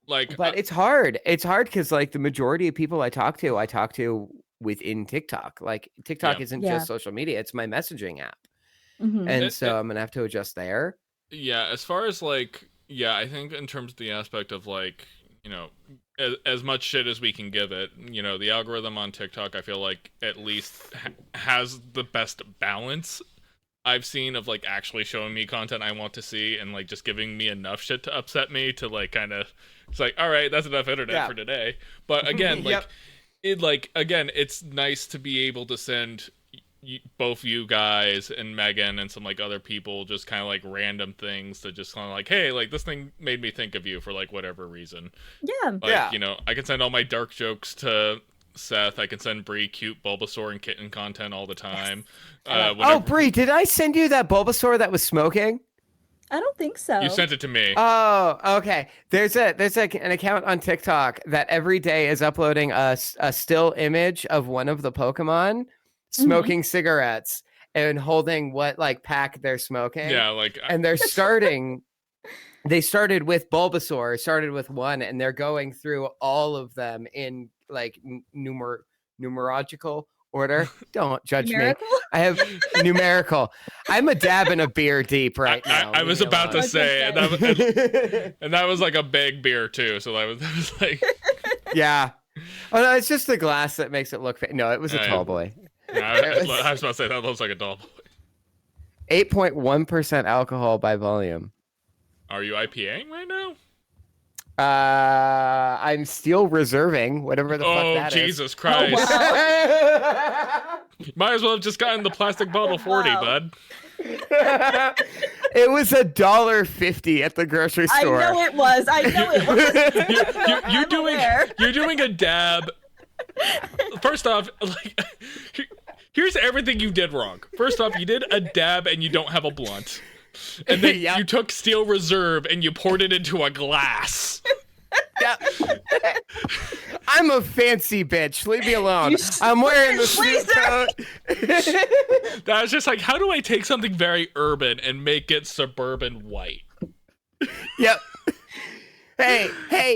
Like, but it's hard. It's hard because like the majority of people I talk to within TikTok. Like TikTok isn't just social media, it's my messaging app. And so I'm gonna have to adjust there. Yeah, as far as like, I think in terms of the aspect of like, you know, as much shit as we can give it, you know, the algorithm on TikTok, I feel like at least has the best balance I've seen of like actually showing me content I want to see, and like just giving me enough shit to upset me to like kind of, it's like, all right, that's enough internet for today. But again, like it's nice to be able to send both you guys and Megan and some like other people just kind of like random things to just kind of like, hey, like this thing made me think of you for like whatever reason. Like, you know, I can send all my dark jokes to Seth. I can send Brie cute Bulbasaur and kitten content all the time. Brie, did I send you that Bulbasaur that was smoking? I don't think so. You sent it to me. Oh, okay. There's an account on TikTok that every day is uploading a still image of one of the Pokemon smoking cigarettes and holding what like pack they're smoking. Yeah, like, and they're starting they started with Bulbasaur, started with 1, and they're going through all of them in like numerological order. Don't judge Numerical? me. I have numerical. I'm a dab and a beer deep right now. I was about to say, and that was like a big beer too. So that was like, yeah. Oh no, it's just the glass that makes it look. No, it was a tall boy. I was about to say that looks like a tall boy. 8.1% alcohol by volume. Are you IPAing right now? I'm still reserving whatever the fuck that is. Oh, Jesus Christ. Oh, wow. Might as well have just gotten the plastic bottle 40, bud. It was $1.50 at the grocery store. I know it was. You're doing a dab. First off, like, here's everything you did wrong. First off, you did a dab and you don't have a blunt. And then you took Steel Reserve and you poured it into a glass. Yep. I'm a fancy bitch. Leave me alone. I'm wearing the suit coat. That was just like, how do I take something very urban and make it suburban white? Yep. Hey.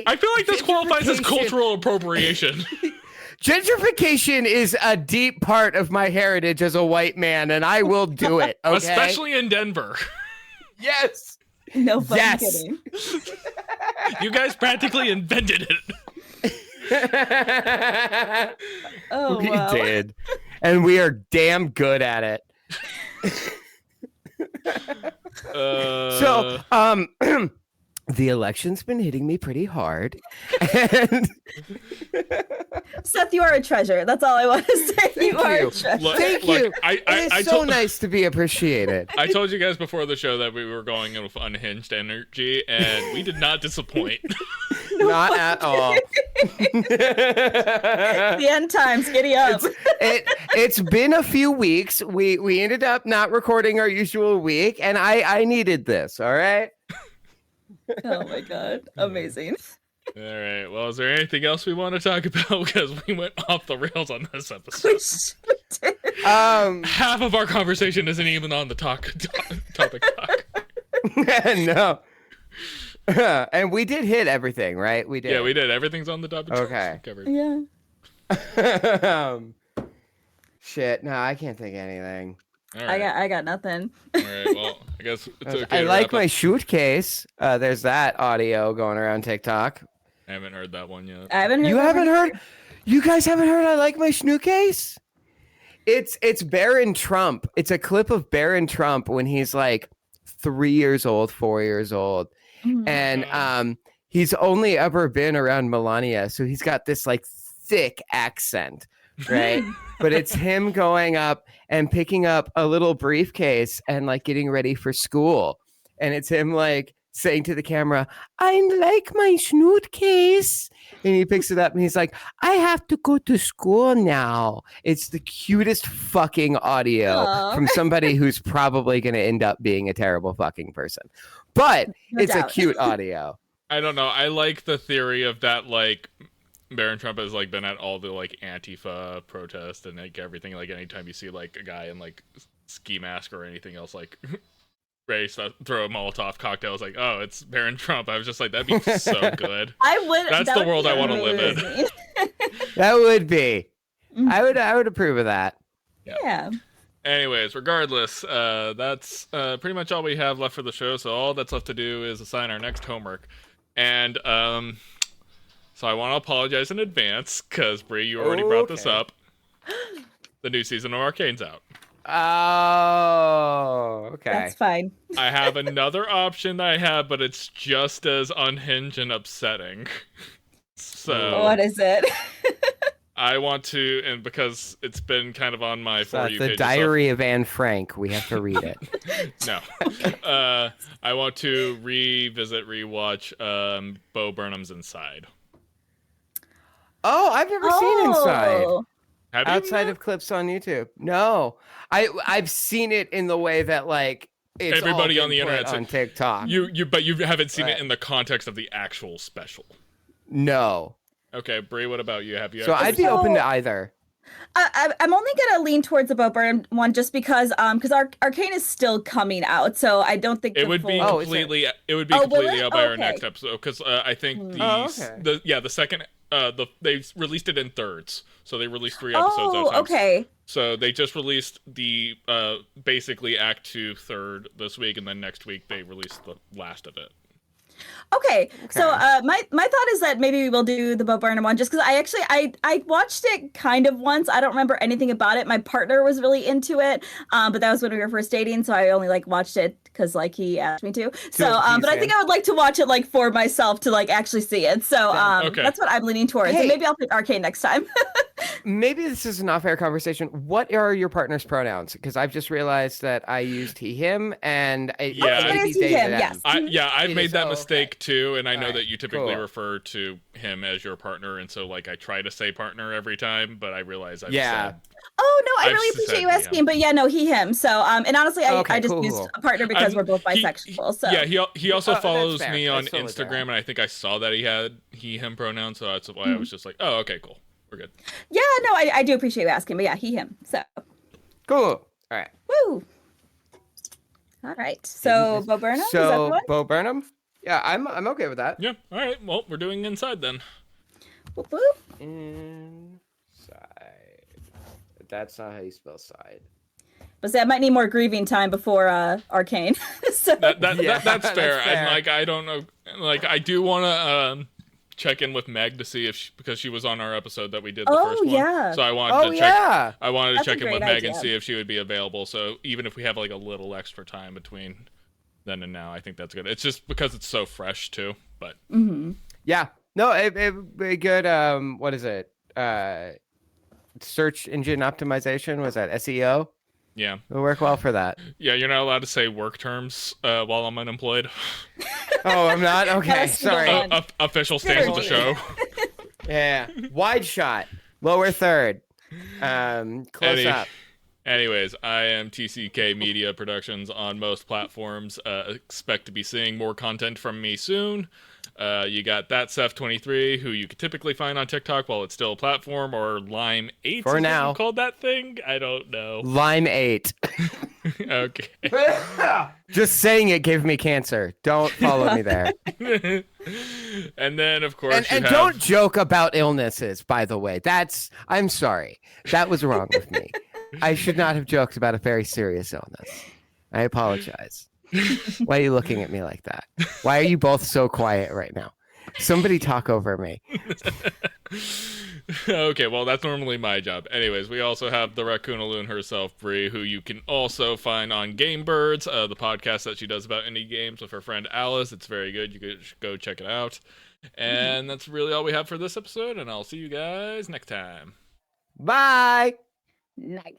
I feel like this qualifies as cultural appropriation. Gentrification is a deep part of my heritage as a white man, and I will do it. Okay? Especially in Denver. Yes. No fucking kidding. You guys practically invented it. Oh, we wow. did. And we are damn good at it. So, the election's been hitting me pretty hard. And Seth, you are a treasure. That's all I want to say. Thank you are you. a treasure. Thank you. It's so nice to be appreciated. I told you guys before the show that we were going in with unhinged energy, and we did not disappoint. Not at all. The end times, giddy up. It's been a few weeks. We ended up not recording our usual week, and I needed this, all right? Oh my god. Amazing. All right. Well, is there anything else we want to talk about? Because we went off the rails on this episode. Half of our conversation isn't even on the topic talk. No. And we did hit everything, right? We did. Yeah, we did. Everything's on the topic. Okay. Covered. Yeah. Shit. No, I can't think of anything. All right. I got nothing. All right. Well, I guess it's okay. I like my suitcase. There's that audio going around TikTok. I haven't heard that one yet. I haven't heard. You haven't heard? You guys haven't heard I like my suitcase? It's Barron Trump. It's a clip of Barron Trump when he's like 3 years old, 4 years old. Mm-hmm. And he's only ever been around Melania, so he's got this like thick accent, right? But it's him going up and picking up a little briefcase and like getting ready for school. And it's him like saying to the camera, I like my suitcase. And he picks it up and he's like, I have to go to school now. It's the cutest fucking audio from somebody who's probably going to end up being a terrible fucking person. But it's a cute audio. I don't know. I like the theory of that, like, Barron Trump has like been at all the like Antifa protests and like everything. Like anytime you see like a guy in like ski mask or anything else, like ready to throw a Molotov cocktail, I was like, oh, it's Barron Trump. I was just like, that'd be so good. I would. That's the world I want to live in. That would be. I would approve of that. Yeah. Anyways, regardless, that's pretty much all we have left for the show. So all that's left to do is assign our next homework, and so I want to apologize in advance because Brie, you already brought this up. The new season of Arcane's out. Oh, okay. That's fine. I have another option that I have, but it's just as unhinged and upsetting. So what is it? I want to, and because it's been kind of on my For You the page. Diary of Anne Frank. We have to read it. No. I want to rewatch Bo Burnham's Inside. Oh, I've never seen Inside. Have you Outside of clips on YouTube. No. I've seen it in the way that like it's everybody all on the been put internet on TikTok. But you haven't seen it in the context of the actual special. No. Okay, Brie, what about you? Have you? So I'd be open to either. I'm only gonna lean towards the Bo Burnham one just because Arcane is still coming out, so I don't think it would be Oh, completely will out by our Okay. next episode because I think okay. the second they released it in thirds, so they released 3 episodes at a time. Okay. So they just released the basically Act 2 third this week, and then next week they released the last of it. Okay, so my thought is that maybe we will do the Bo Burnham one just because I watched it kind of once. I don't remember anything about it. My partner was really into it, but that was when we were first dating, so I only like watched it because like he asked me to. So, but I think I would like to watch it like for myself to like actually see it. So that's what I'm leaning towards. Hey. And maybe I'll pick Arcane next time. Maybe this is an off-air conversation. What are your partner's pronouns? Because I've just realized that I used he, him, and Yeah. It is he, him, yes. I've It made is, that okay. mistake too, and I know Alright, that you typically cool. refer to him as your partner, and so like I try to say partner every time, but I realize I've Yeah. said Oh no, I I've really said appreciate you he, asking, but yeah, no, he, him. So and honestly, Okay, I just cool, used cool. a partner because we're both bisexual. So Yeah, he also that's follows fair. me on That's totally fair. Instagram, and I think I saw that he had he him pronouns, so that's why I was just like, oh, okay, cool, we're good. yeah, no, I do appreciate you asking, but yeah, he, him. So Cool. All right. woo. All right. So Bo Burnham, is that the So one? Bo Burnham? Yeah, I'm okay with that. Yeah, all right. Well, we're doing inside then. Whoop, whoop. Inside. That's not how you spell side. But that might need more grieving time before Arcane. So That's that's fair. fair. And like I don't know, like I do want to check in with Meg to see if because she was on our episode that we did the first one. yeah. So I wanted to check. Yeah. I wanted to That's a check in with great Meg and idea. see if she would be available. So even if we have like a little extra time between then and now, I think that's good. It's just because it's so fresh too. But Yeah. No, it be good. What is it? Search engine optimization. Was that SEO? yeah, It'll work well for that. yeah, you're not allowed to say work terms while I'm unemployed. Oh, I'm not? Okay, That's the sorry. one. Official stance of the show. Yeah. Wide shot. Lower third. Close up. Anyways, I am TCK Media Productions on most platforms. Expect to be seeing more content from me soon. You got that Seth23, who you could typically find on TikTok while it's still a platform, or Lime 8 For is now. what you called that thing? I don't know. Lime 8. Okay. Just saying it gave me cancer. Don't follow me there. And then, of course, And don't joke about illnesses, by the way. I'm sorry. That was wrong with me. I should not have joked about a very serious illness. I apologize. Why are you looking at me like that? Why are you both so quiet right now? Somebody talk over me. Okay, well, that's normally my job. Anyways, we also have the Raccoonaloon herself, Brie, who you can also find on Game Birds, the podcast that she does about indie games with her friend Alice. It's very good. You could go check it out. And that's really all we have for this episode, and I'll see you guys next time. Bye. Nice.